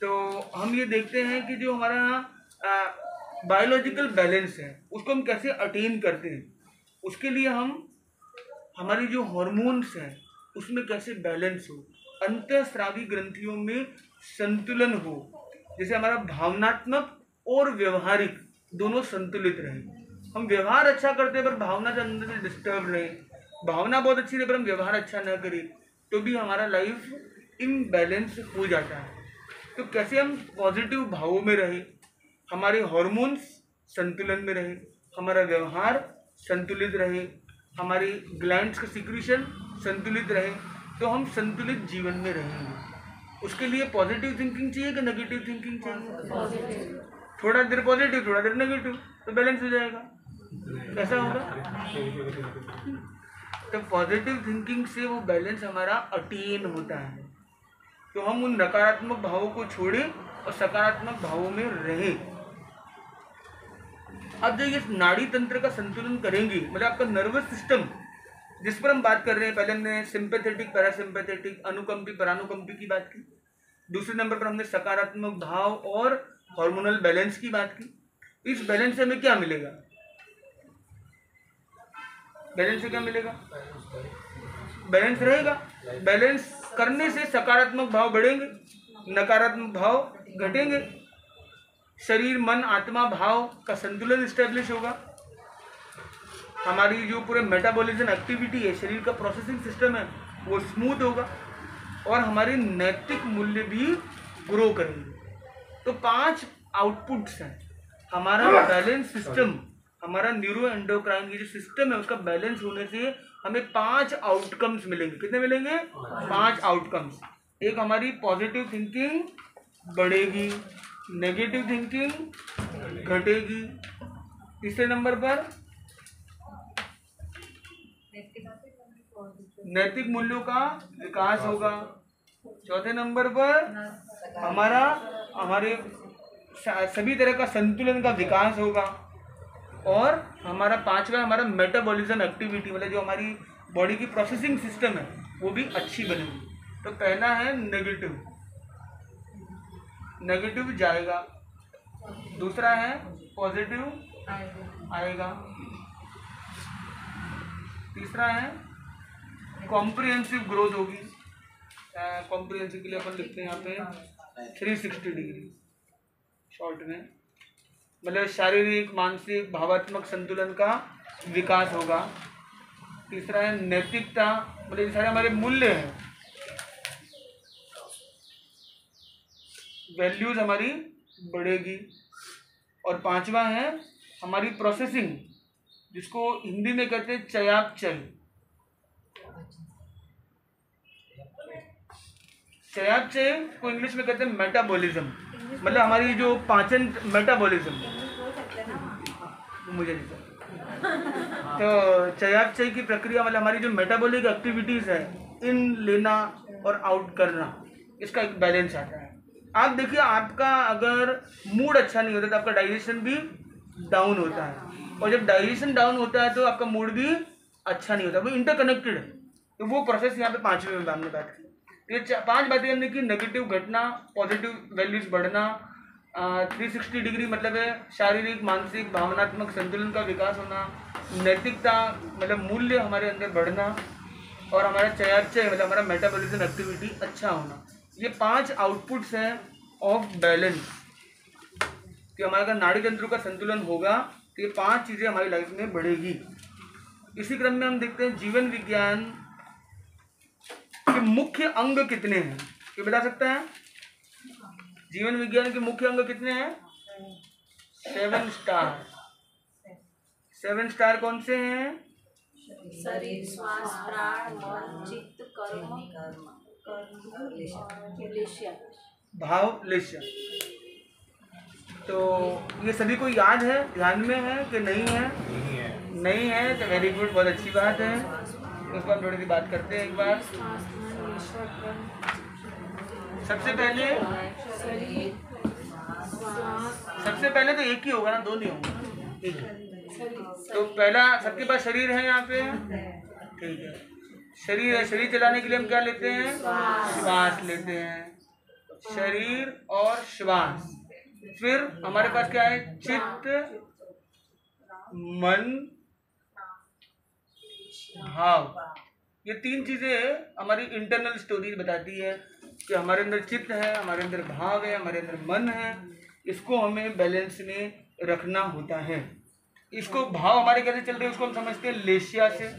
तो हम ये देखते हैं कि जो हमारा बायोलॉजिकल बैलेंस है उसको हम कैसे अटेन करते हैं। उसके लिए हम हमारी जो हार्मोन्स हैं उसमें कैसे बैलेंस हो, अंतःस्रावी ग्रंथियों में संतुलन हो, जैसे हमारा भावनात्मक और व्यवहारिक दोनों संतुलित रहे। हम व्यवहार अच्छा करते हैं पर भावना के अंदर से डिस्टर्ब रहे, भावना बहुत अच्छी रहे पर हम व्यवहार अच्छा न करें, तो भी हमारा लाइफ इम्बैलेंस हो जाता है। तो कैसे हम पॉजिटिव भावों में रहे, हमारे हार्मोन्स संतुलन में रहे, हमारा व्यवहार संतुलित रहे, हमारी ग्लैंड्स का सिक्रीशन संतुलित रहे, तो हम संतुलित जीवन में रहेंगे। उसके लिए पॉजिटिव थिंकिंग चाहिए कि नेगेटिव थिंकिंग चाहिए? थोड़ा देर पॉजिटिव, थोड़ा देर नेगेटिव, तो बैलेंस हो जाएगा। कैसा होगा? तो पॉजिटिव थिंकिंग से वो बैलेंस हमारा अटेन होता है, तो हम उन नकारात्मक भावों को छोड़ें और सकारात्मक भावों में रहें। अब जब ये नाड़ी तंत्र का संतुलन करेंगे, मतलब आपका नर्वस सिस्टम जिस पर हम बात कर रहे हैं, पहले हमने सिंपैथेटिक, पैरासिम्पैथेटिक, अनुकंपी, परानुकंपी की बात की। दूसरे नंबर पर हमने सकारात्मक भाव और हार्मोनल बैलेंस की बात की। इस बैलेंस से हमें क्या मिलेगा? बैलेंस से क्या मिलेगा? बैलेंस रहेगा। बैलेंस करने से सकारात्मक भाव बढ़ेंगे, नकारात्मक भाव घटेंगे, शरीर, मन, आत्मा, भाव का संतुलन स्टैब्लिश होगा। हमारी जो पूरे मेटाबॉलिज्म एक्टिविटी है, शरीर का प्रोसेसिंग सिस्टम है, वो स्मूथ होगा और हमारे नैतिक मूल्य भी ग्रो करेंगे। तो 5 आउटपुट्स हैं। हमारा बैलेंस सिस्टम, हमारा न्यूरो एंडोक्राइन की जो सिस्टम है, उसका बैलेंस होने से हमें 5 आउटकम्स मिलेंगे। कितने मिलेंगे? 5 आउटकम्स। एक, हमारी पॉजिटिव थिंकिंग बढ़ेगी, नेगेटिव थिंकिंग घटेगी। तीसरे नंबर पर नैतिक मूल्यों का विकास होगा। चौथे नंबर पर हमारे सभी तरह का संतुलन का विकास होगा। और हमारा 5वां, हमारा मेटाबॉलिज्म एक्टिविटी, मतलब जो हमारी बॉडी की प्रोसेसिंग सिस्टम है, वो भी अच्छी बनेगी। तो पहला है नेगेटिव, नेगेटिव जाएगा। दूसरा है पॉजिटिव आएगा। तीसरा है कॉम्प्रिहेंसिव ग्रोथ होगी। कॉम्प्रिहेंसिव के लिए अपन लिखते हैं यहाँ पे 360 डिग्री शॉर्ट में, मतलब शारीरिक, मानसिक, भावात्मक संतुलन का विकास होगा। तीसरा है नैतिकता, मतलब ये सारे हमारे मूल्य हैं, वैल्यूज हमारी बढ़ेगी। और 5वां है हमारी प्रोसेसिंग, जिसको हिंदी में कहते हैं चयापचय। चयापचय को इंग्लिश में कहते हैं मेटाबॉलिज्म, मतलब हमारी जो पाचन, मेटाबॉलिज्म मुझे नहीं पता। तो चयापचय की प्रक्रिया, मतलब हमारी जो मेटाबॉलिक एक्टिविटीज़ है, इन लेना और आउट करना, इसका एक बैलेंस आता है। आप देखिए, आपका अगर मूड अच्छा नहीं होता तो आपका डाइजेशन भी डाउन होता है, और जब डाइजेशन डाउन होता है तो आपका मूड भी अच्छा नहीं होता। वो इंटरकनेक्टेड है। तो वो प्रोसेस यहाँ पे 5वें में हमने बात की। ये 5 बातें हमने की। नेगेटिव घटना, पॉजिटिव वैल्यूज बढ़ना, 360 डिग्री मतलब है शारीरिक, मानसिक, भावनात्मक संतुलन का विकास होना, नैतिकता मतलब मूल्य हमारे अंदर बढ़ना, और हमारा चयापचय मतलब हमारा मेटाबॉलिज्म एक्टिविटी अच्छा होना। ये 5 आउटपुट्स हैं ऑफ बैलेंस। कि हमारा अगर नाड़ी तंत्र का संतुलन होगा तो ये 5 चीज़ें हमारी लाइफ में बढ़ेगी। इसी क्रम में हम देखते हैं जीवन विज्ञान के मुख्य अंग कितने हैं। ये बता सकता है? जीवन विज्ञान के मुख्य अंग कितने हैं? 7 स्टार। 7 स्टार कौन से हैं? शरीर, श्वास, प्राण, मन, चित्त, कर्म, भाव, लेश्य। तो ये सभी को याद है, ध्यान में है कि नहीं है? नहीं है तो वेरी गुड, बहुत अच्छी बात है। उस पर थोड़ी सी बात करते हैं एक बार। सबसे पहले तो एक ही होगा ना, 2 नहीं होगा, एक। तो पहला, सबके पास शरीर है यहाँ पे, ठीक है। शरीर है, शरीर चलाने के लिए हम क्या लेते हैं? श्वास लेते हैं। शरीर और श्वास। फिर हमारे पास क्या है? चित्त, मन, भाव। ये 3 चीजें हमारी इंटरनल स्टोरी बताती है कि हमारे अंदर चित्त है, हमारे अंदर भाव है, हमारे अंदर मन है। इसको हमें बैलेंस में रखना होता है। इसको भाव हमारे कैसे चल रहे हैं उसको हम समझते हैं लेशिया से।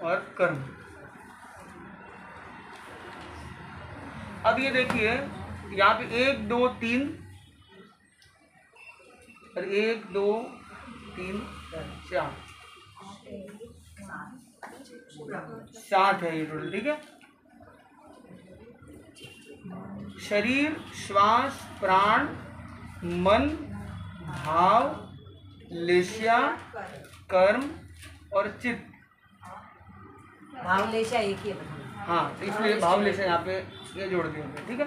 और कर्म। अब ये देखिए, यहाँ पे 1 2 3 और 1 2 3 4 7 है ये टोटल, ठीक है। शरीर, श्वास, प्राण, मन, भाव, लेशा, कर्म और चित्त। भावलेशा एक ही है। हाँ, तो इसलिए भावलेशा यहाँ पे ये जोड़ दिया गया, ठीक है।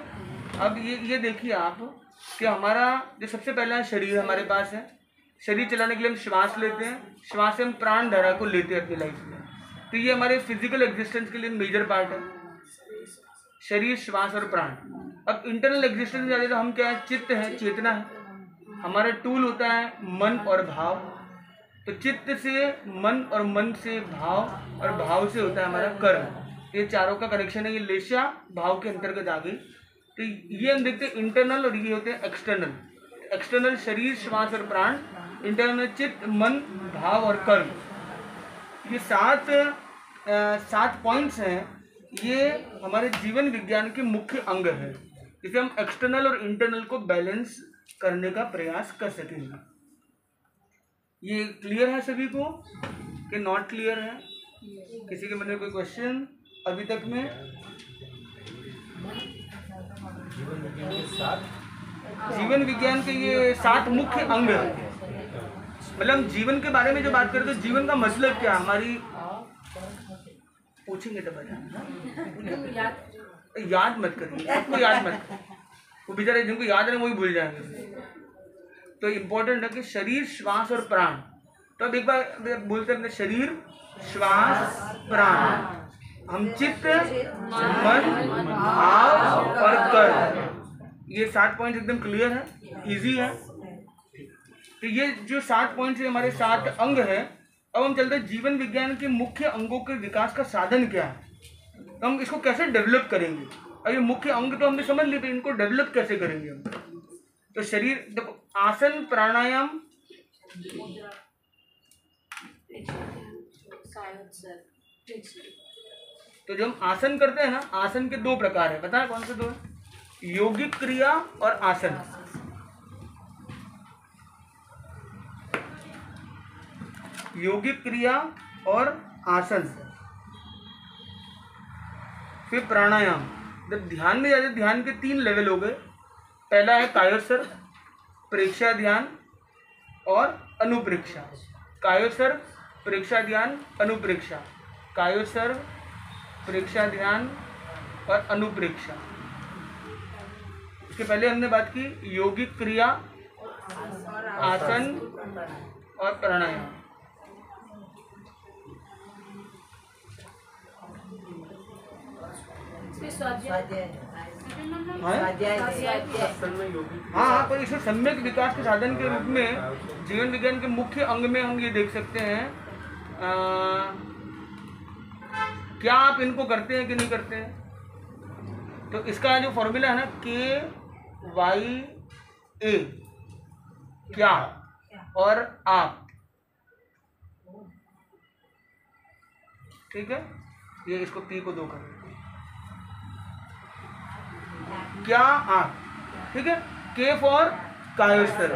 अब ये देखिए आप कि हमारा जो सबसे पहला शरीर हमारे पास है, शरीर चलाने के लिए हम श्वास लेते हैं, श्वास से हम प्राण धारा को लेते हैं अपनी लाइफ में, तो ये हमारे फिजिकल एग्जिस्टेंस के लिए मेजर पार्ट है, शरीर, श्वास और प्राण। अब इंटरनल एग्जिस्टेंस में जाते तो हम क्या है, चित्त है, चेतना है, हमारा टूल होता है मन और भाव। तो चित्त से मन और मन से भाव और भाव से होता है हमारा कर्म। ये चारों का कनेक्शन है, ये लेशा भाव के अंतर्गत आ गई। तो ये हम देखते हैं इंटरनल और ये होते हैं एक्सटर्नल। एक्सटर्नल शरीर, श्वास और प्राण, इंटरनल चित्त, मन, भाव और कर्म। ये सात पॉइंट्स हैं, ये हमारे जीवन विज्ञान के मुख्य अंग है, जिसे हम एक्सटर्नल और इंटरनल को बैलेंस करने का प्रयास कर सकेंगे। ये क्लियर है सभी को कि नॉट क्लियर है? किसी के मन में कोई क्वेश्चन अभी तक में? जीवन विज्ञान के ये 7 मुख्य अंग है। मतलब जीवन के बारे में जो बात करें तो जीवन का मतलब क्या, हमारी पूछेंगे तो बता, याद मत करिए, आपको याद मत, वो बेचारे जिनको याद है वही भूल जाएंगे। तो इम्पोर्टेंट है कि शरीर, श्वास और प्राण। तो अब एक बार बोलते हैं अपने शरीर, श्वास, प्राण, हम चित्त, मन, भाव और कर्म। ये 7 पॉइंट्स एकदम क्लियर है, इजी है। तो ये जो 7 पॉइंट्स है हमारे 7 अंग है। अब हम चलते हैं जीवन विज्ञान के मुख्य अंगों के विकास का साधन क्या है, तो हम इसको कैसे डेवलप करेंगे। अब ये मुख्य अंग तो हमने समझ लिए, इनको डेवलप कैसे करेंगे हम। तो शरीर देखो, आसन, प्राणायाम, तो जब हम आसन करते हैं ना, आसन के 2 प्रकार है, पता है कौन से 2 है? योगिक क्रिया और आसन। योगिक क्रिया और आसन। फिर प्राणायाम। जब ध्यान में जाते, ध्यान के 3 लेवल हो गए। पहला है कायोत्सर, प्रेक्षा ध्यान और अनुप्रेक्षा। कायोत्सर, प्रेक्षा ध्यान, अनुप्रेक्षा। कायोत्सर, प्रेक्षा ध्यान और अनुप्रेक्षा। इसके पहले हमने बात की योगिक क्रिया, आसन और प्राणायाम। हाँ, पर इसे सम्यक विकास के साधन के रूप में जीवन विज्ञान के मुख्य अंग में हम ये देख सकते हैं। क्या आप इनको करते हैं कि नहीं करते हैं? तो इसका जो फॉर्मूला है ना, KYA, क्या और आप, ठीक है। ये इसको P को 2 करें, क्या आप, ठीक है। K फॉर कायोत्सर,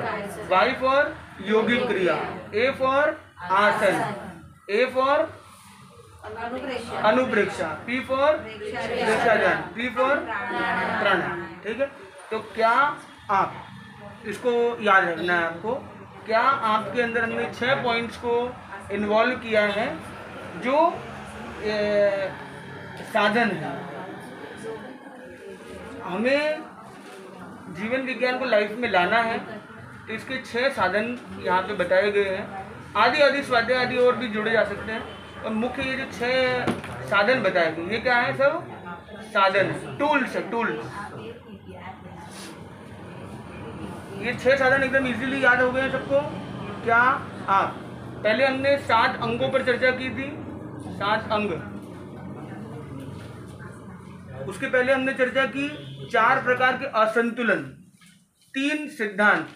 Y फॉर योगिक क्रिया, A फॉर आसन, A फॉर अनुप्रेक्षा, P फॉर प्रेक्षा ध्यान, P फॉर प्राणायाम, ठीक है। तो क्या आप, इसको याद रखना है आपको। क्या आपके अंदर हमने 6 पॉइंट्स को इन्वॉल्व किया है, जो साधन है। हमें जीवन विज्ञान को लाइफ में लाना है, तो इसके 6 साधन यहाँ पे बताए गए हैं। आदि स्वाध्याय आदि और भी जुड़े जा सकते हैं, और मुख्य ये जो 6 साधन बताए गए, ये क्या है? सब साधन, टूल्स है, टूल्स। ये 6 साधन एकदम इजीली याद हो गए हैं सबको। क्या आप, पहले हमने 7 अंगों पर चर्चा की थी, 7 अंग। उसके पहले हमने चर्चा की 4 प्रकार के असंतुलन, 3 सिद्धांत,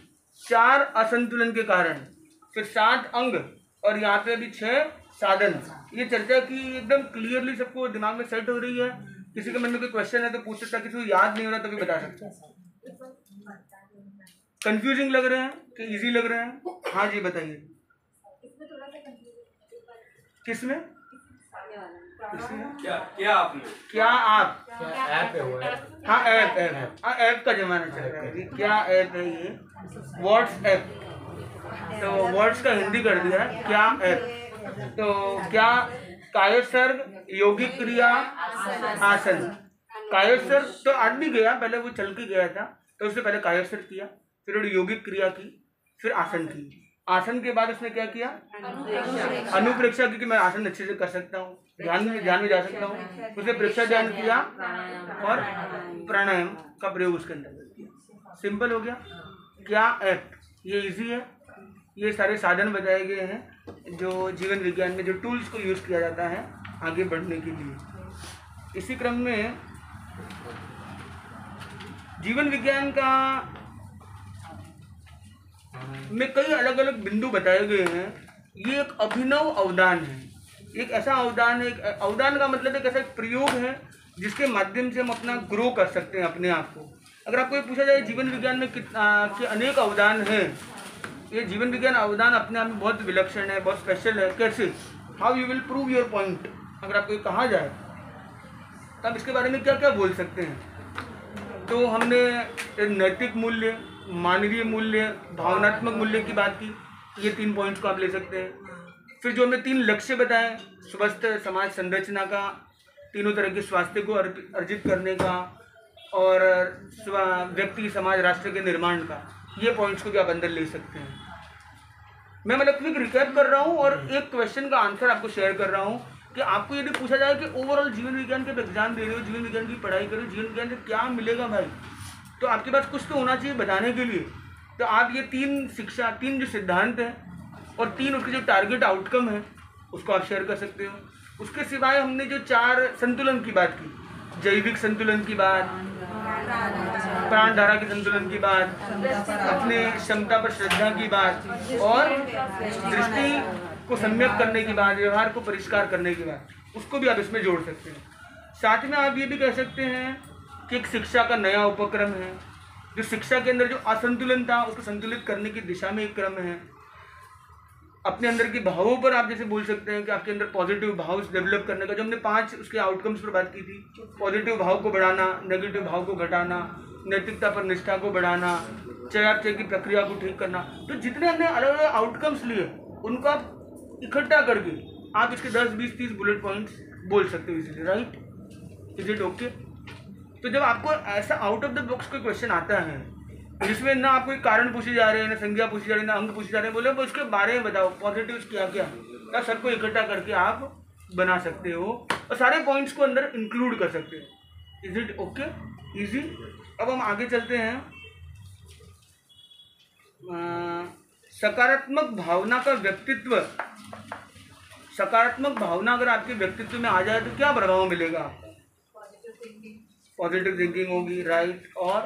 4 असंतुलन के कारण, फिर 7 अंग, और यहाँ पे अभी 6 साधन। ये चर्चा की एकदम क्लियरली सबको दिमाग में सेट हो रही है। किसी के मन में कोई क्वेश्चन है तो पूछ सकता है, किसी को याद नहीं हो रहा तो भी बता सकता है। कंफ्यूजिंग लग रहे हैं कि इजी लग रहे हैं? हाँ जी बताइए। किसमें? क्या आपने क्या आप, ऐप है वो है। हाँ ऐप का जमाना चल रहा है अभी। क्या ऐप है ये? व्हाट्सएप। तो वर्ड्स का हिंदी कर दिया है क्या ऐप। तो क्या कायोत्सर्ग, योगिक क्रिया, आसन। कायोत्सर्ग तो आदमी गया, पहले वो चल के गया था, तो उसने पहले कायोत्सर्ग किया, फिर वो योगिक क्रिया की, फिर आसन की। आसन के बाद उसने क्या किया? अनुप्रेक्षा की, कि मैं आसन अच्छे से कर सकता हूँ, ध्यान में जा सकता हूँ। उसने प्रेक्षा ध्यान किया और प्राणायाम का प्रयोग उसके अंदर किया। सिंपल हो गया क्या ऐप। ये इजी है। ये सारे साधन बताए गए हैं जो जीवन विज्ञान में जो टूल्स को यूज़ किया जाता है आगे बढ़ने के लिए। इसी क्रम में जीवन विज्ञान का में कई अलग अलग बिंदु बताए गए हैं। ये एक अभिनव अवदान है, एक ऐसा अवदान है। एक अवदान का मतलब एक ऐसा एक प्रयोग है जिसके माध्यम से हम अपना ग्रो कर सकते हैं अपने आप को। अगर आपको ये पूछा जाए जीवन विज्ञान में के अनेक अवदान हैं, ये जीवन विज्ञान अवदान अपने आप में बहुत विलक्षण है, बहुत स्पेशल है। कैसे? How you will prove your point. अगर आपको ये कहा जाए तो आप इसके बारे में क्या क्या बोल सकते हैं। तो हमने नैतिक मूल्य, मानवीय मूल्य, भावनात्मक मूल्य की बात की। ये 3 पॉइंट्स को आप ले सकते हैं। फिर जो हमने 3 लक्ष्य बताए, स्वस्थ समाज संरचना का, तीनों तरह के स्वास्थ्य को अर्जित करने का, और व्यक्ति, समाज, राष्ट्र के निर्माण का, ये पॉइंट्स को भी आप अंदर ले सकते हैं। मैं मतलब क्विक रिकैप कर रहा हूँ और एक क्वेश्चन का आंसर आपको शेयर कर रहा हूँ कि आपको यदि पूछा जाए कि ओवरऑल जीवन विज्ञान के एग्जाम दे रहे हो, जीवन विज्ञान की पढ़ाई करो, जीवन विज्ञान से क्या मिलेगा भाई, तो आपके पास कुछ तो होना चाहिए बताने के लिए। तो आप ये 3 शिक्षा, 3 जो सिद्धांत हैं और 3 उसके जो टारगेट आउटकम है उसको आप शेयर कर सकते हो। उसके सिवाय हमने जो 4 संतुलन की बात की, जैविक संतुलन की बात, प्राण धारा के संतुलन की बात, अपने क्षमता पर श्रद्धा की बात, और दृष्टि को सम्यक करने की बात, व्यवहार को परिष्कार करने की बात, उसको भी आप इसमें जोड़ सकते हैं। साथ में आप ये भी कह सकते हैं कि एक शिक्षा का नया उपक्रम है, जो शिक्षा के अंदर जो असंतुलन था उसको संतुलित करने की दिशा में एक क्रम है। अपने अंदर के भावों पर आप जैसे बोल सकते हैं कि आपके अंदर पॉजिटिव भाव डेवलप करने का, जो हमने 5 उसके आउटकम्स पर बात की थी। पॉजिटिव भाव को बढ़ाना, नेगेटिव भाव को घटाना, नैतिकता पर निष्ठा को बढ़ाना, चयापचय की प्रक्रिया को ठीक करना। तो जितने हमने अलग अलग आउटकम्स लिए उनको आप इकट्ठा करके आप इसके 10, 20, 30 बुलेट पॉइंट्स बोल सकते हो easily. Right? Is it okay? तो जब आपको ऐसा आउट ऑफ द बॉक्स कोई क्वेश्चन आता है जिसमें ना आपको कारण पूछे जा रहे हैं, ना संज्ञा पूछी जा रही है, ना अंक पूछे जा रहे हैं, बोले वो इसके बारे में बताओ, पॉजिटिव्स क्या क्या, या सबको इकट्ठा करके आप बना सकते हो और सारे पॉइंट्स को अंदर इंक्लूड कर सकते हो। Is it okay? इजी? अब हम आगे चलते हैं। सकारात्मक भावना का व्यक्तित्व। सकारात्मक भावना अगर आपके व्यक्तित्व में आ जाए तो क्या प्रभाव मिलेगा? पॉजिटिव थिंकिंग होगी, राइट, और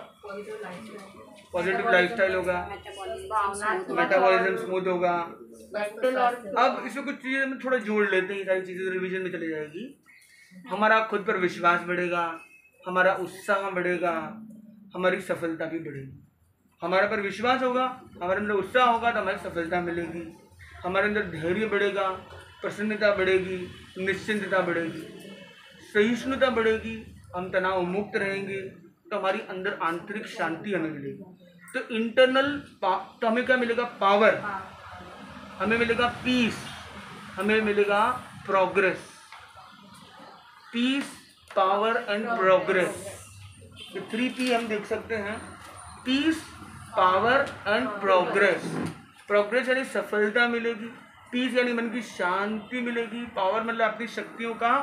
पॉजिटिव लाइफस्टाइल होगा, मेटाबॉलिज्म स्मूथ होगा। अब इसमें कुछ चीज़ें हम थोड़ा जोड़ लेते हैं, सारी चीज़ें रिवीजन में चली जाएगी। हमारा खुद पर विश्वास बढ़ेगा, हमारा उत्साह बढ़ेगा, हमारी सफलता भी बढ़ेगी। हमारे पर विश्वास होगा, हमारे अंदर उत्साह होगा तो हमारी सफलता मिलेगी। हमारे अंदर धैर्य बढ़ेगा, प्रसन्नता बढ़ेगी, निश्चिंतता बढ़ेगी, सहिष्णुता बढ़ेगी, हम तनाव मुक्त रहेंगे, तो हमारी अंदर आंतरिक शांति हमें मिलेगी। तो इंटरनल तो हमें क्या मिलेगा? पावर, हमें मिलेगा पीस, हमें मिलेगा progress. Peace, power and progress, ये 3P हम देख सकते हैं। Peace, power and progress. Progress यानी सफलता मिलेगी, पीस यानी मन की शांति मिलेगी, पावर मतलब अपनी शक्तियों का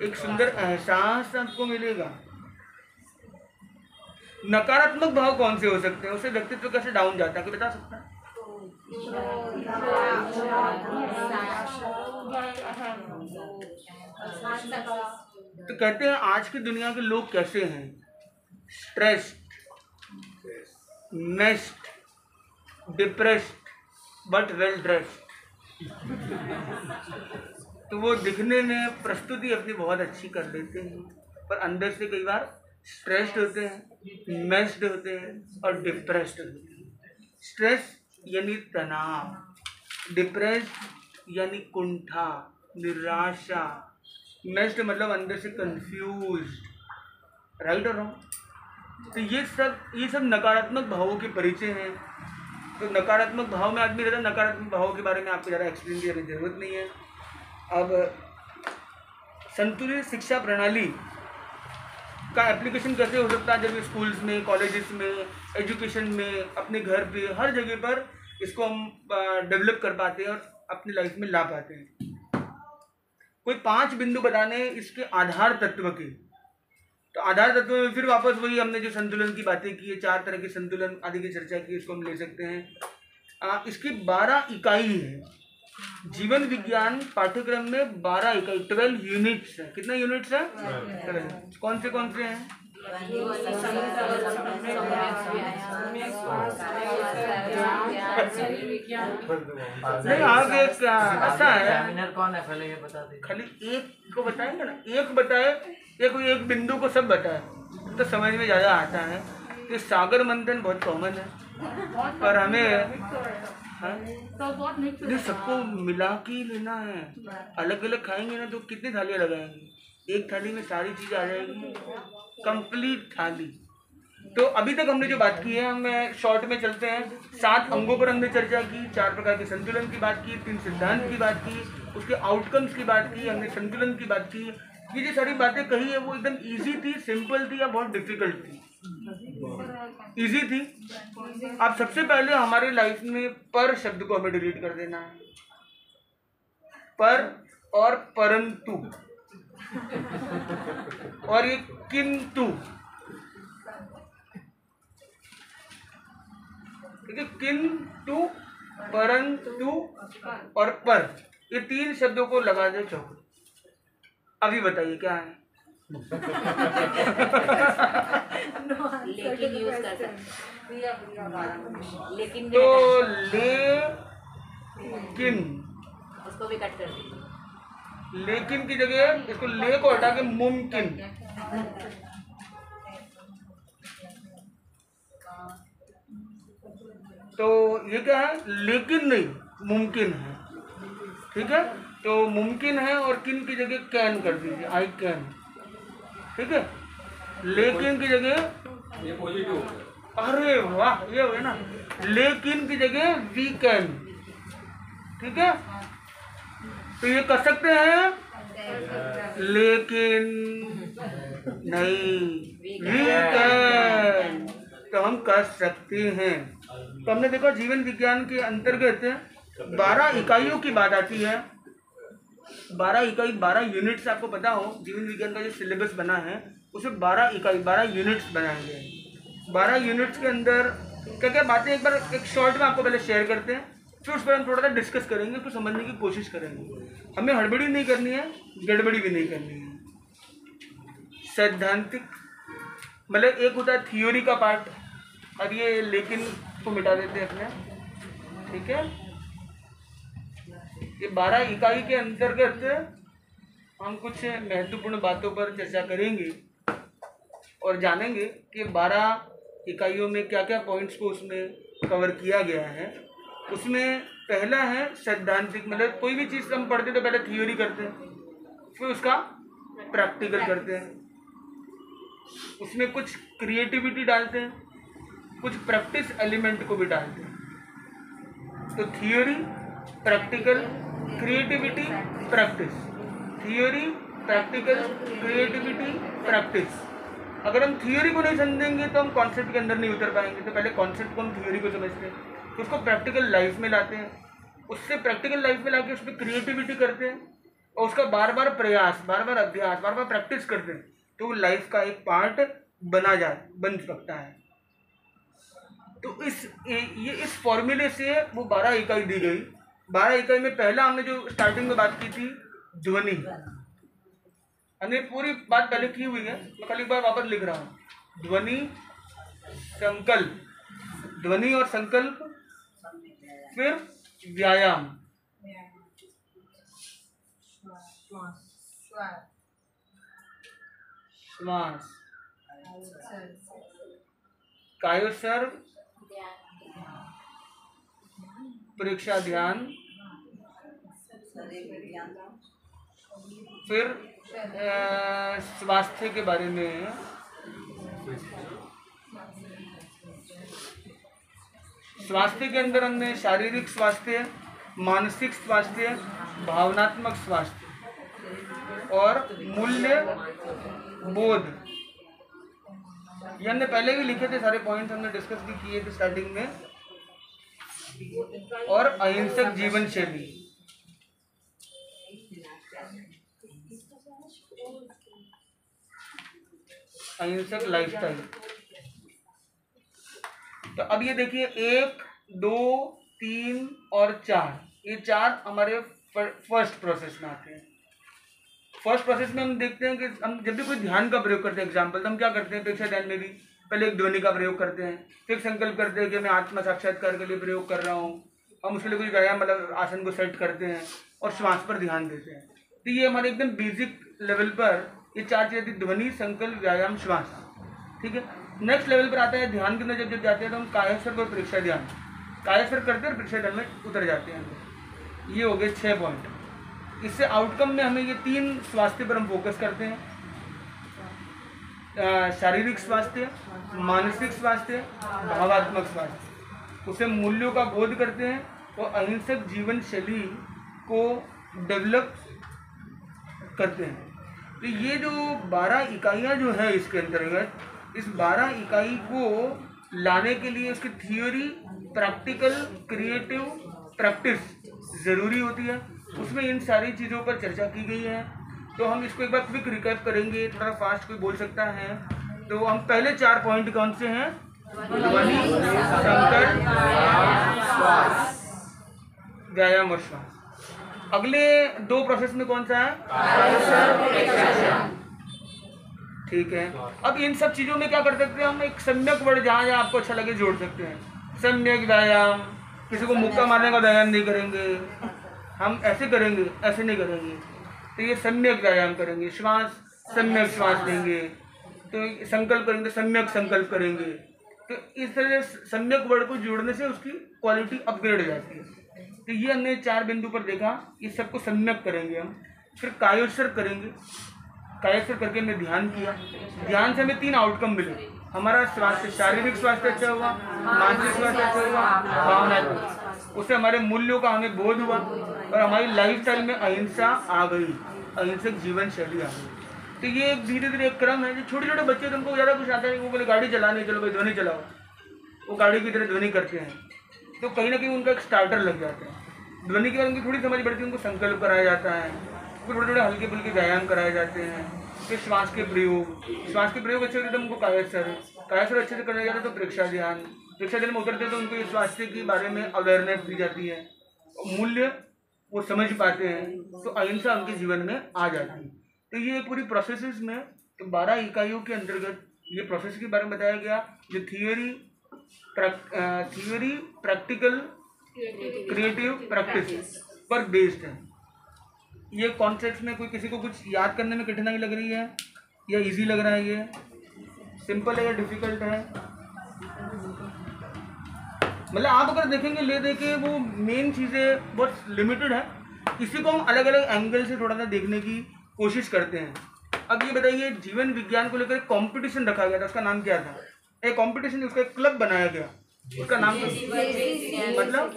एक सुंदर एहसास आपको मिलेगा। नकारात्मक भाव कौन से हो सकते हैं? उससे व्यक्तित्व कैसे डाउन जाता है, कोई बता सकता है? तो कहते हैं आज की दुनिया के लोग कैसे हैं? Stressed, messed, depressed but well dressed. तो वो दिखने में प्रस्तुति अपनी बहुत अच्छी कर लेते हैं पर अंदर से कई बार स्ट्रेस्ड होते हैं, मेस्ड होते हैं और डिप्रेस्ड होते हैं। स्ट्रेस यानी तनाव, डिप्रेस्ड यानी कुंठा, निराशा, मेस्ड मतलब अंदर से कंफ्यूज्ड, राइट और रॉन्ग। तो ये सब नकारात्मक भावों के परिचय हैं। तो नकारात्मक भाव में आदमी रहता है, नकारात्मक भावों के बारे में आपको ज़्यादा एक्सप्लेन करने की जरूरत नहीं है। अब संतुलित शिक्षा प्रणाली का एप्लीकेशन कैसे हो सकता है, जब स्कूल्स में, कॉलेजेस में, एजुकेशन में, अपने घर पे, हर जगह पर इसको हम डेवलप कर पाते हैं और अपनी लाइफ में ला पाते हैं। कोई 5 बिंदु बताने इसके आधार तत्व के। तो आधार तत्व में फिर वापस वही हमने जो संतुलन की बातें की है, 4 तरह के संतुलन आदि की चर्चा की, इसको हम ले सकते हैं। इसकी 12 इकाई है। जीवन विज्ञान पाठ्यक्रम में 12 इकाई, 12 यूनिट्स है। कितने यूनिट्स है? 12। कौन से हैं? नहीं, आगे ऐसा है, कौन है पहले ये बता दीजिए। खाली एक को बताएंगे ना, एक बताए, एक बिंदु को सब बताए तो समझ में ज़्यादा आता है। कि सागर मंथन बहुत कॉमन है, पर हमें तो सबको मिला के ही लेना है। अलग अलग खाएंगे ना तो कितनी थालियाँ लगाएंगे? एक थाली में सारी चीज़ आ जाएगी, कंप्लीट थाली। तो अभी तक हमने जो बात की है, हम शॉर्ट में चलते हैं। 7 अंगों पर हमने चर्चा की, 4 प्रकार के संतुलन की बात की, 3 सिद्धांत की बात की, उसके आउटकम्स की बात की, हमने संतुलन की बात की। ये जो सारी बातें कही है वो एकदम इजी थी, सिंपल थी या बहुत डिफिकल्ट थी? इजी थी। अब सबसे पहले हमारी लाइफ में पर शब्द को हमें डिलीट कर देना है। पर और परंतु और ये किंतु, ठीक है? किंतु, परंतु और पर, ये 3 शब्दों को लगा दे चौक। अभी बताइए क्या है? लेकिन यूज कर सकते, लेकिन तो लेकिन, उसको भी कट कर दीजिए। लेकिन की जगह इसको ले को हटा के मुमकिन। तो ये क्या है? लेकिन नहीं, मुमकिन है। ठीक है? तो मुमकिन है और किन की जगह कैन कर दीजिए, आई कैन। ठीक है? लेकिन की जगह ये पॉजिटिव। अरे वाह, ये हो ना। लेकिन की जगह वी कैन। ठीक है? तो ये कर सकते हैं, लेकिन नहीं, वी कैन। तो हम कर सकते हैं। तो हमने देखा जीवन विज्ञान के अंतर्गत 12 इकाइयों की बात आती है। 12 इकाई, 12 यूनिट्स। आपको पता हो जीवन विज्ञान का जो सिलेबस बना है उसमें 12 इकाई, 12 यूनिट्स बनाए गए हैं। 12 यूनिट्स के अंदर क्या क्या बातें एक बार एक शॉर्ट में आपको पहले शेयर करते हैं, फिर उस पर हम थोड़ा सा डिस्कस करेंगे, फिर समझने की कोशिश करेंगे। हमें हड़बड़ी नहीं करनी है, गड़बड़ी भी नहीं करनी है। सैद्धांतिक मतलब एक होता है थियोरी का पार्ट। अब ये लेकिन को मिटा देते हैं अपने। ठीक है? ये 12 इकाई के अंतर्गत हम कुछ महत्वपूर्ण बातों पर चर्चा करेंगे और जानेंगे कि 12 इकाइयों में क्या क्या पॉइंट्स को उसमें कवर किया गया है। उसमें पहला है सैद्धांतिक, मतलब कोई भी चीज़ हम पढ़ते तो पहले थियोरी करते हैं, फिर उसका प्रैक्टिकल करते हैं, उसमें कुछ क्रिएटिविटी डालते हैं, कुछ प्रैक्टिस एलिमेंट को भी डालते हैं। तो theory, practical, creativity, practice. Theory, practical, creativity, practice. अगर हम थियोरी को नहीं समझेंगे तो हम कॉन्सेप्ट के अंदर नहीं उतर पाएंगे। तो पहले कॉन्सेप्ट को हम थियोरी को समझते हैं, तो उसको प्रैक्टिकल लाइफ में लाते हैं, उससे प्रैक्टिकल लाइफ में लाके उस पर क्रिएटिविटी करते हैं और उसका बार बार प्रयास, बार बार अभ्यास, बार बार प्रैक्टिस करते हैं, तो वो लाइफ का एक पार्ट बन सकता है। तो इस फॉर्मूले से वो 12 इकाई दी गई। 12 इकाई में पहला हमने जो स्टार्टिंग में बात की थी, ध्वनि। हमने पूरी बात पहले की हुई है, मैं कल एक बार वापस लिख रहा हूँ। ध्वनि, संकल्प, ध्वनि और संकल्प, फिर व्यायाम, श्वास, कायोसर्व, परीक्षा ध्यान, फिर स्वास्थ्य के बारे में, स्वास्थ्य के अंदर हमने शारीरिक स्वास्थ्य, मानसिक स्वास्थ्य, भावनात्मक स्वास्थ्य और मूल्य बोध, ये हमने पहले भी लिखे थे, सारे पॉइंट्स हमने डिस्कस भी किए थे स्टार्टिंग में। और अहिंसक जीवन शैली, अहिंसक लाइफस्टाइल। तो अब ये देखिए 1, 2, 3 और 4, ये 4 हमारे फर्स्ट प्रोसेस में आते हैं। फर्स्ट प्रोसेस में हम देखते हैं कि हम जब भी कोई ध्यान का प्रयोग करते हैं, एग्जाम्पल, तो हम क्या करते हैं, प्रेक्षा ध्यान में भी पहले एक ध्वनि का प्रयोग करते हैं, फिर संकल्प करते हैं कि मैं आत्मा साक्षात्कार के लिए प्रयोग कर रहा हूँ, हम उसके लिए कोई व्यायाम मतलब आसन को सेट करते हैं और श्वास पर ध्यान देते हैं। तो ये हमारे एकदम बेसिक लेवल पर ये 4 चीज़ें, ध्वनि, संकल्प, व्यायाम, श्वास, ठीक है। नेक्स्ट लेवल पर आता है ध्यान के अंदर जब जाते हैं तो हम कायस्वर और प्रेक्षा ध्यान, कायस्वर करते हैं और प्रेक्षा ध्यान में उतर जाते हैं। ये हो गए 6 पॉइंट। इससे आउटकम में हमें ये 3 स्वास्थ्य पर हम फोकस करते हैं, शारीरिक स्वास्थ्य, मानसिक स्वास्थ्य, भावात्मक स्वास्थ्य। उसे मूल्यों का बोध करते हैं और अहिंसक जीवन शैली को डेवलप करते हैं। तो ये जो 12 इकाइयाँ जो है इसके अंतर्गत, इस 12 इकाई को लाने के लिए उसकी थियोरी, प्रैक्टिकल, क्रिएटिव प्रैक्टिस ज़रूरी होती है। उसमें इन सारी चीज़ों पर चर्चा की गई है। तो हम इसको एक बार क्विक रिकैप करेंगे, थोड़ा फास्ट कोई बोल सकता है। तो हम पहले 4 पॉइंट कौन से हैं, ध्वनि, संकल्प, व्यायाम और श्वास। अगले 2 प्रोसेस में कौन सा है, ठीक है। अब इन सब चीज़ों में क्या कर सकते हैं हम, एक सम्यक वर्ड जहाँ जहाँ आपको अच्छा लगे जोड़ सकते हैं। सम्यक व्यायाम, किसी को मुक्का मारने का व्यायाम नहीं करेंगे हम, ऐसे करेंगे, ऐसे नहीं करेंगे। तो ये सम्यक व्यायाम करेंगे। श्वास, सम्यक श्वास लेंगे। तो संकल्प करेंगे तो सम्यक संकल्प करेंगे। तो इस तरह सम्यक वर्ड को जोड़ने से उसकी क्वालिटी अपग्रेड हो जाती है। तो ये हमने 4 बिंदु पर देखा, इस सबको सम्यक करेंगे हम। फिर कायोत्सर करेंगे, कायोत्सर करके हमने ध्यान किया। ध्यान से हमें 3 आउटकम मिले, हमारा स्वास्थ्य, शारीरिक स्वास्थ्य अच्छा हुआ, मानसिक स्वास्थ्य अच्छा हुआ, भावनात्मक, उससे हमारे मूल्यों का हमें बोध हुआ और हमारी लाइफस्टाइल में अहिंसा आ गई, अहिंसक जीवन शैली आ गई। तो ये एक धीरे धीरे एक क्रम है। जो छोटे छोटे बच्चे हैं उनको ज़्यादा कुछ आता है, वो बोले गाड़ी चलानी, चलो भाई ध्वनि चलाओ, वो गाड़ी की तरह ध्वनि करते हैं। तो कहीं ना कहीं उनका एक स्टार्टर लग जाता है। ध्वनि के बाद उनकी थोड़ी समझ बढ़ती है, उनको संकल्प कराया जाता है, उनको थोड़े थोड़े हल्के फुल्के व्यायाम कराए जाते हैं। फिर श्वास के प्रयोग, श्वास के प्रयोग अच्छे होते तो उनको कायोत्सर अच्छे से करने जाता है। तो प्रेक्षा ध्यान में उतरते तो उनको स्वास्थ्य के बारे में अवेयरनेस दी जाती है, मूल्य वो समझ पाते हैं, तो अहिंसा उनके जीवन में आ जाती है। तो ये पूरी प्रोसेसेस में, तो 12 इकाइयों के अंतर्गत ये प्रोसेस के बारे में बताया गया, जो थियोरी, प्रैक्टिकल, क्रिएटिव प्रैक्टिस पर बेस्ड है। ये कॉन्सेप्ट्स में कोई किसी को कुछ याद करने में कठिनाई लग रही है या इजी लग रहा है, ये सिंपल है या डिफिकल्ट है? मतलब आप अगर देखेंगे ले देखे वो मेन चीज़ें बहुत लिमिटेड है, इसी को हम अलग अलग एंगल से थोड़ा सा देखने की कोशिश करते हैं। अब ये बताइए, जीवन विज्ञान को लेकर एक कॉम्पिटिशन रखा गया था, उसका नाम क्या था? एक कॉम्पिटिशन, उसका एक क्लब बनाया गया, उसका नाम मतलब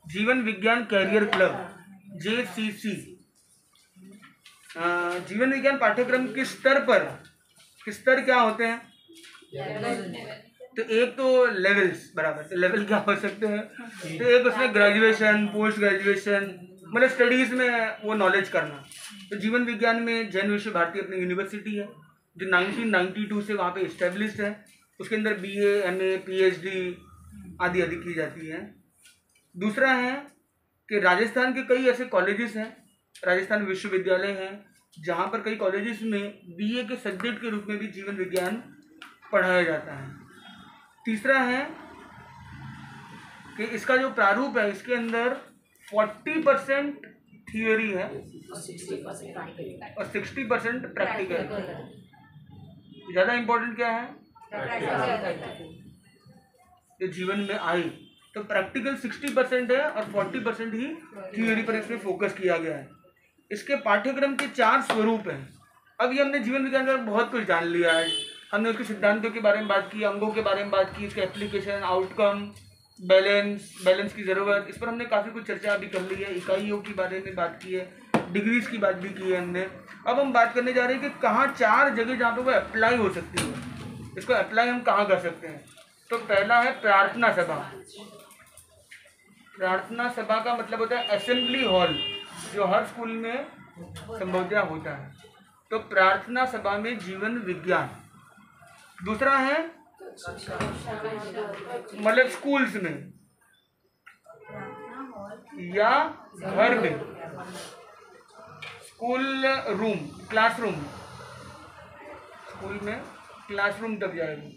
जीवन विज्ञान कैरियर क्लब, JCC। जीवन विज्ञान पाठ्यक्रम किस स्तर पर, किस स्तर क्या होते हैं? तो एक तो लेवल्स, बराबर, तो लेवल क्या हो सकते हैं? तो एक उसमें ग्रेजुएशन, पोस्ट ग्रेजुएशन, मतलब स्टडीज़ में वो नॉलेज करना। तो जीवन विज्ञान में जैन विश्व भारती अपनी यूनिवर्सिटी है जो 1992 से वहाँ पे इस्टेब्लिश्ड है। उसके अंदर BA, MA, PhD आदि आदि की जाती है। दूसरा है कि राजस्थान के कई ऐसे कॉलेजेस हैं, राजस्थान विश्वविद्यालय हैं, जहाँ पर कई कॉलेजेस में BA के सब्जेक्ट के रूप में भी जीवन विज्ञान पढ़ाया जाता है। तीसरा है कि इसका जो प्रारूप है, इसके अंदर 40% थियोरी है और 60% प्रैक्टिकल। ज़्यादा इम्पोर्टेंट क्या है? जो जीवन में आए, तो प्रैक्टिकल 60% है और 40% ही थियोरी पर इसमें फोकस किया गया है। इसके पाठ्यक्रम के 4 स्वरूप हैं। अब ये हमने जीवन विज्ञान का बहुत कुछ जान लिया है। हमने उसके सिद्धांतों के बारे में बात की, अंगों के बारे में बात की, इसके एप्लीकेशन, आउटकम, बैलेंस की ज़रूरत, इस पर हमने काफ़ी कुछ चर्चा अभी कर ली है। इकाइयों के बारे में बात की है, डिग्रीज की बात भी की है हमने। अब हम बात करने जा रहे हैं कि कहाँ 4 जगह जहाँ पे वो अप्लाई हो सकती है, इसको अप्लाई हम कहाँ कर सकते हैं। तो पहला है प्रार्थना सभा। प्रार्थना सभा का मतलब होता है असेंबली हॉल, जो हर स्कूल में संभवतः होता है। तो प्रार्थना सभा में जीवन विज्ञान। दूसरा है मतलब स्कूल्स में या घर में, स्कूल रूम, क्लासरूम, स्कूल में क्लासरूम तक जाएगी।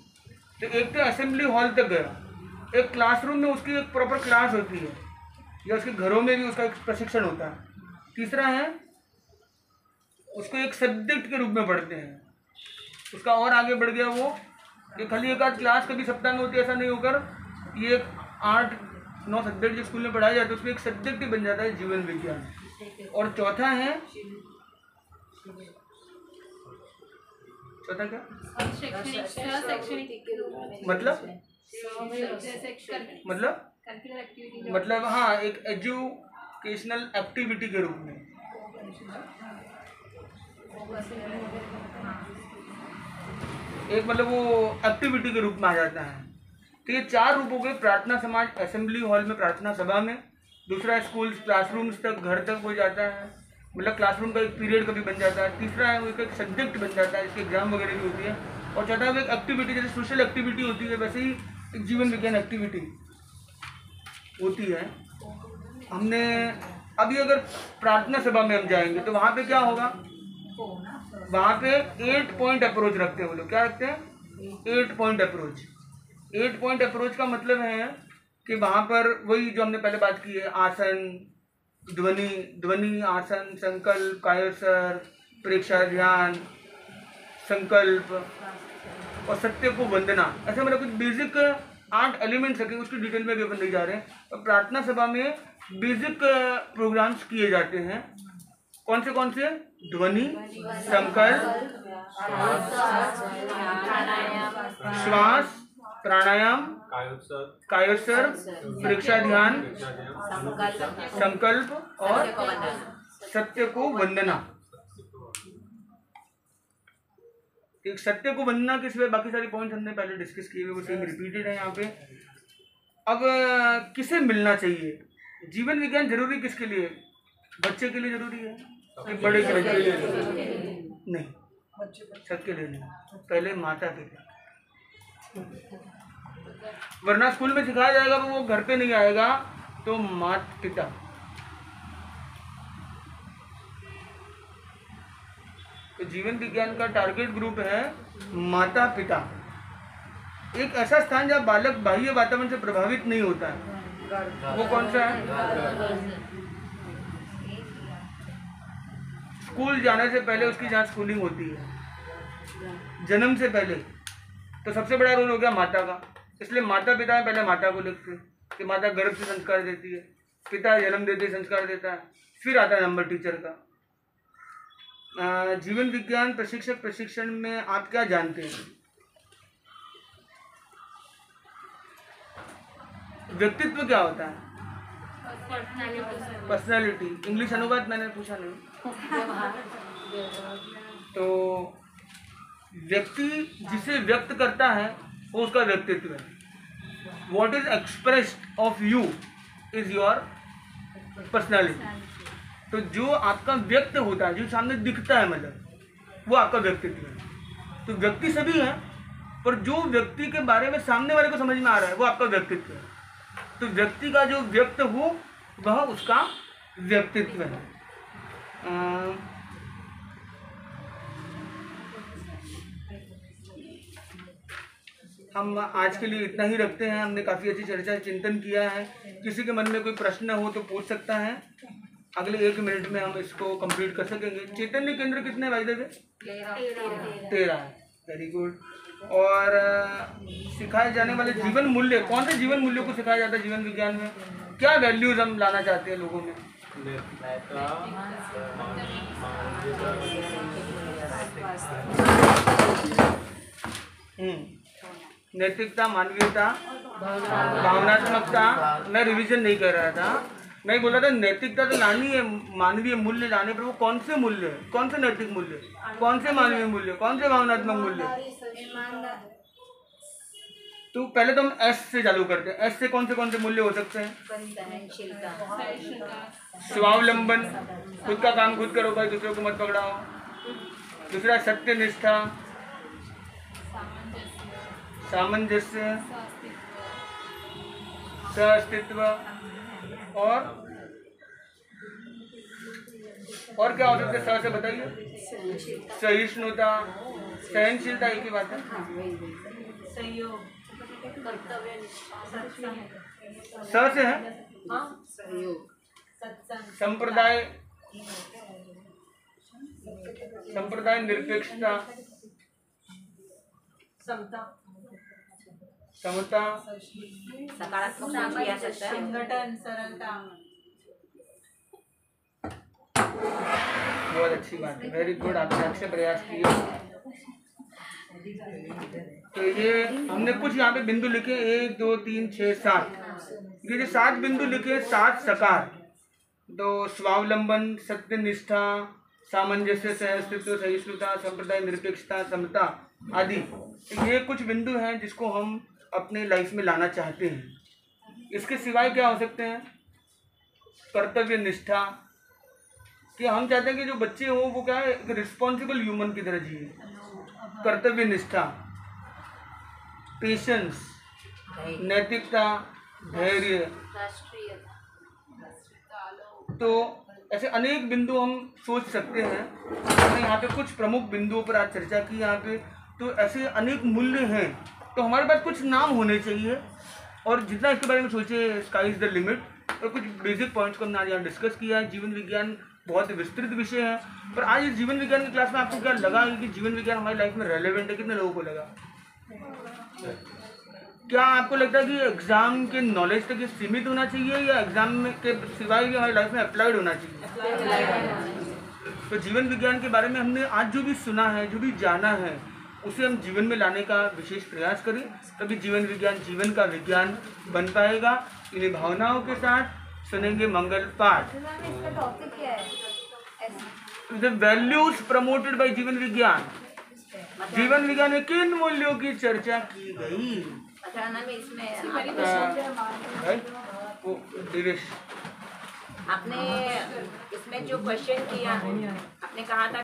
तो एक तो असेंबली हॉल तक गया, एक क्लासरूम में उसकी एक प्रॉपर क्लास होती है, या उसके घरों में भी उसका एक प्रशिक्षण होता है। तीसरा है उसको एक सब्जेक्ट के रूप में पढ़ते हैं। उसका और आगे बढ़ गया वो, ये खाली एक आध क्लास कभी सप्ताह में होती है ऐसा नहीं होकर, ये 8-9 सब्जेक्ट जो स्कूल में पढ़ाए जाते हैं उसमें एक सब्जेक्ट ही बन जाता है जीवन विज्ञान। और चौथा है, चौथा क्या मतलब हाँ, एक एजुकेशनल एक्टिविटी के रूप में। एक मतलब वो एक्टिविटी के रूप में आ जाता है। तो ये 4 रूप हो गए, प्रार्थना समाज असेंबली हॉल में, प्रार्थना सभा में। दूसरा स्कूल क्लासरूम्स तक, घर तक हो जाता है, मतलब क्लासरूम का एक पीरियड कभी बन जाता है। तीसरा है वो एक सब्जेक्ट बन जाता है, इसके एग्जाम वगैरह भी होती है। और चौथा वो एक एक्टिविटी, जैसे सोशल एक्टिविटी होती है वैसे ही एक जीवन विज्ञान एक्टिविटी होती है। हमने अभी अगर प्रार्थना सभा में हम जाएंगे तो वहाँ पे क्या होगा, वहाँ पे 8 पॉइंट अप्रोच रखते हैं वो लोग। क्या रखते हैं? 8 पॉइंट अप्रोच। 8 पॉइंट अप्रोच का मतलब है कि वहाँ पर वही जो हमने पहले बात की है, आसन, ध्वनि, आसन, संकल्प, कायोत्सर्ग, प्रेक्षा, ध्यान, संकल्प और सत्य को वंदना, ऐसे मतलब कुछ बेसिक 8 एलिमेंट्स रखे, उसकी डिटेल में भी अपन नहीं जा रहे हैं। और प्रार्थना सभा में बेसिक प्रोग्राम्स किए जाते हैं। कौन से? ध्वनि, संकल्प, श्वास, प्राणायाम, कायोत्सर्ग, प्रेक्षा, ध्यान, संकल्प और सत्य को वंदना। एक सत्य को वंदना के सिवाय बाकी सारे पॉइंट्स हमने पहले डिस्कस किए हुए, वो सेम रिपीटेड है यहाँ पे। अब किसे मिलना चाहिए? जीवन विज्ञान जरूरी किसके लिए? बच्चे के लिए जरूरी है कि बड़े के लिए? नहीं, सबके लिए नहीं, पहले माता पिता। वरना स्कूल में सिखाया जाएगा वो घर पे नहीं आएगा। तो माता पिता, तो जीवन विज्ञान का टारगेट ग्रुप है माता पिता। एक ऐसा स्थान जहाँ बालक बाह्य वातावरण से प्रभावित नहीं होता है, वो कौन सा है? स्कूल जाने से पहले उसकी जहाँ स्कूलिंग होती है, जन्म से पहले, तो सबसे बड़ा रोल हो गया माता का। इसलिए माता पिता में पहले माता को लिखते हैं कि माता गर्भ से संस्कार देती है, पिता जन्म देते संस्कार देता है, फिर आता है नंबर टीचर का। जीवन विज्ञान प्रशिक्षण में आप क्या जानते हैं? व्यक्तित्व क्या होता है? पर्सनालिटी। इंग्लिश अनुवाद मैंने पूछा नहीं। तो व्यक्ति जिसे व्यक्त करता है वो उसका व्यक्तित्व है। What is expressed of you is your personality। तो जो आपका व्यक्त होता है, जो सामने दिखता है, मतलब वो आपका व्यक्तित्व है। तो व्यक्ति सभी है, पर जो व्यक्ति के बारे में सामने वाले को समझ में आ रहा है वो आपका व्यक्तित्व है। तो व्यक्ति का जो व्यक्त हो वह उसका व्यक्तित्व है। हम आज के लिए इतना ही रखते हैं। हमने काफ़ी अच्छी चर्चा चिंतन किया है। किसी के मन में कोई प्रश्न हो तो पूछ सकता है। अगले 1 मिनट में हम इसको कंप्लीट कर सकेंगे। चैतन्य केंद्र कितने भाई देवे? 13 है। Very good. और सिखाए जाने वाले जीवन मूल्य, कौन से जीवन मूल्यों को सिखाया जाता है जीवन विज्ञान में? क्या वैल्यूज हम लाना चाहते हैं लोगों में? नैतिकता, मानवीयता, भावनात्मकता। मैं रिवीजन नहीं कर रहा था, मैं बोल रहा था नैतिकता तो लानी है, मानवीय मूल्य लाने, पर वो कौन से मूल्य, कौन से नैतिक मूल्य, कौन से मानवीय मूल्य, कौन से भावनात्मक मूल्य? तो पहले तो हम एस से चालू करते हैं। एस से कौन से मूल्य हो सकते हैं? स्वावलंबन, खुद का काम खुद करो भाई, दूसरों को मत पकड़ाओ। दूसरा सत्यनिष्ठा, सामंजस्य, सहअस्तित्व, और क्या हो सकता है? सह से बताइए। सहिष्णुता, सहनशीलता, एक ही बात है। सहयोग, सह से है संप्रदाय, संप्रदाय निरपेक्षता, समता, सकारात्मक संगठन, सरलता। बहुत अच्छी बात है, वेरी गुड, आपने अच्छे प्रयास किए। तो ये हमने कुछ यहाँ पे बिंदु लिखे, 1 2 3 6 7, ये जो 7 बिंदु लिखे, 7 सकार। तो स्वावलंबन, सत्यनिष्ठा, सामंजस्य, सहअस्तित्व, सहिष्णुता, संप्रदाय निरपेक्षता, समता आदि, ये कुछ बिंदु हैं जिसको हम अपने लाइफ में लाना चाहते हैं। इसके सिवाय क्या हो सकते हैं? कर्तव्य निष्ठा, कि हम चाहते हैं कि जो बच्चे हों वो क्या है, एक रिस्पॉन्सिबल ह्यूमन की तरह जिए। कर्तव्य निष्ठा, पेशेंस, नैतिकता, धैर्य। तो ऐसे अनेक बिंदु हम सोच सकते हैं। हमने यहाँ पे कुछ प्रमुख बिंदुओं पर आज चर्चा की यहाँ पे। तो ऐसे अनेक मूल्य हैं, तो हमारे पास कुछ नाम होने चाहिए, और जितना इसके बारे में सोचे, स्काई इज द लिमिट। और कुछ बेसिक पॉइंट्स को हमने आज यहाँ डिस्कस किया है। जीवन विज्ञान बहुत विस्तृत विषय है, पर आज इस जीवन विज्ञान की क्लास में आपको क्या लगा कि जीवन विज्ञान हमारी लाइफ में रेलेवेंट है? कितने लोगों को लगा? क्या आपको लगता है कि एग्जाम के नॉलेज तक ये सीमित होना चाहिए, या एग्जाम में के सिवाय भी हमारी लाइफ में अप्लाइड होना चाहिए? तो जीवन विज्ञान के बारे में हमने आज जो भी सुना है, जो भी जाना है, उसे हम जीवन में लाने का विशेष प्रयास करें, तभी जीवन विज्ञान जीवन का विज्ञान बन पाएगा। इन्हीं भावनाओं के साथ सुनेंगे मंगल पाठ। द वैल्यूज प्रमोटेड बाय जीवन विज्ञान। जीवन विज्ञान में किन मूल्यों की चर्चा की गई? आपने इसमें जो क्वेश्चन किया, आपने कहा था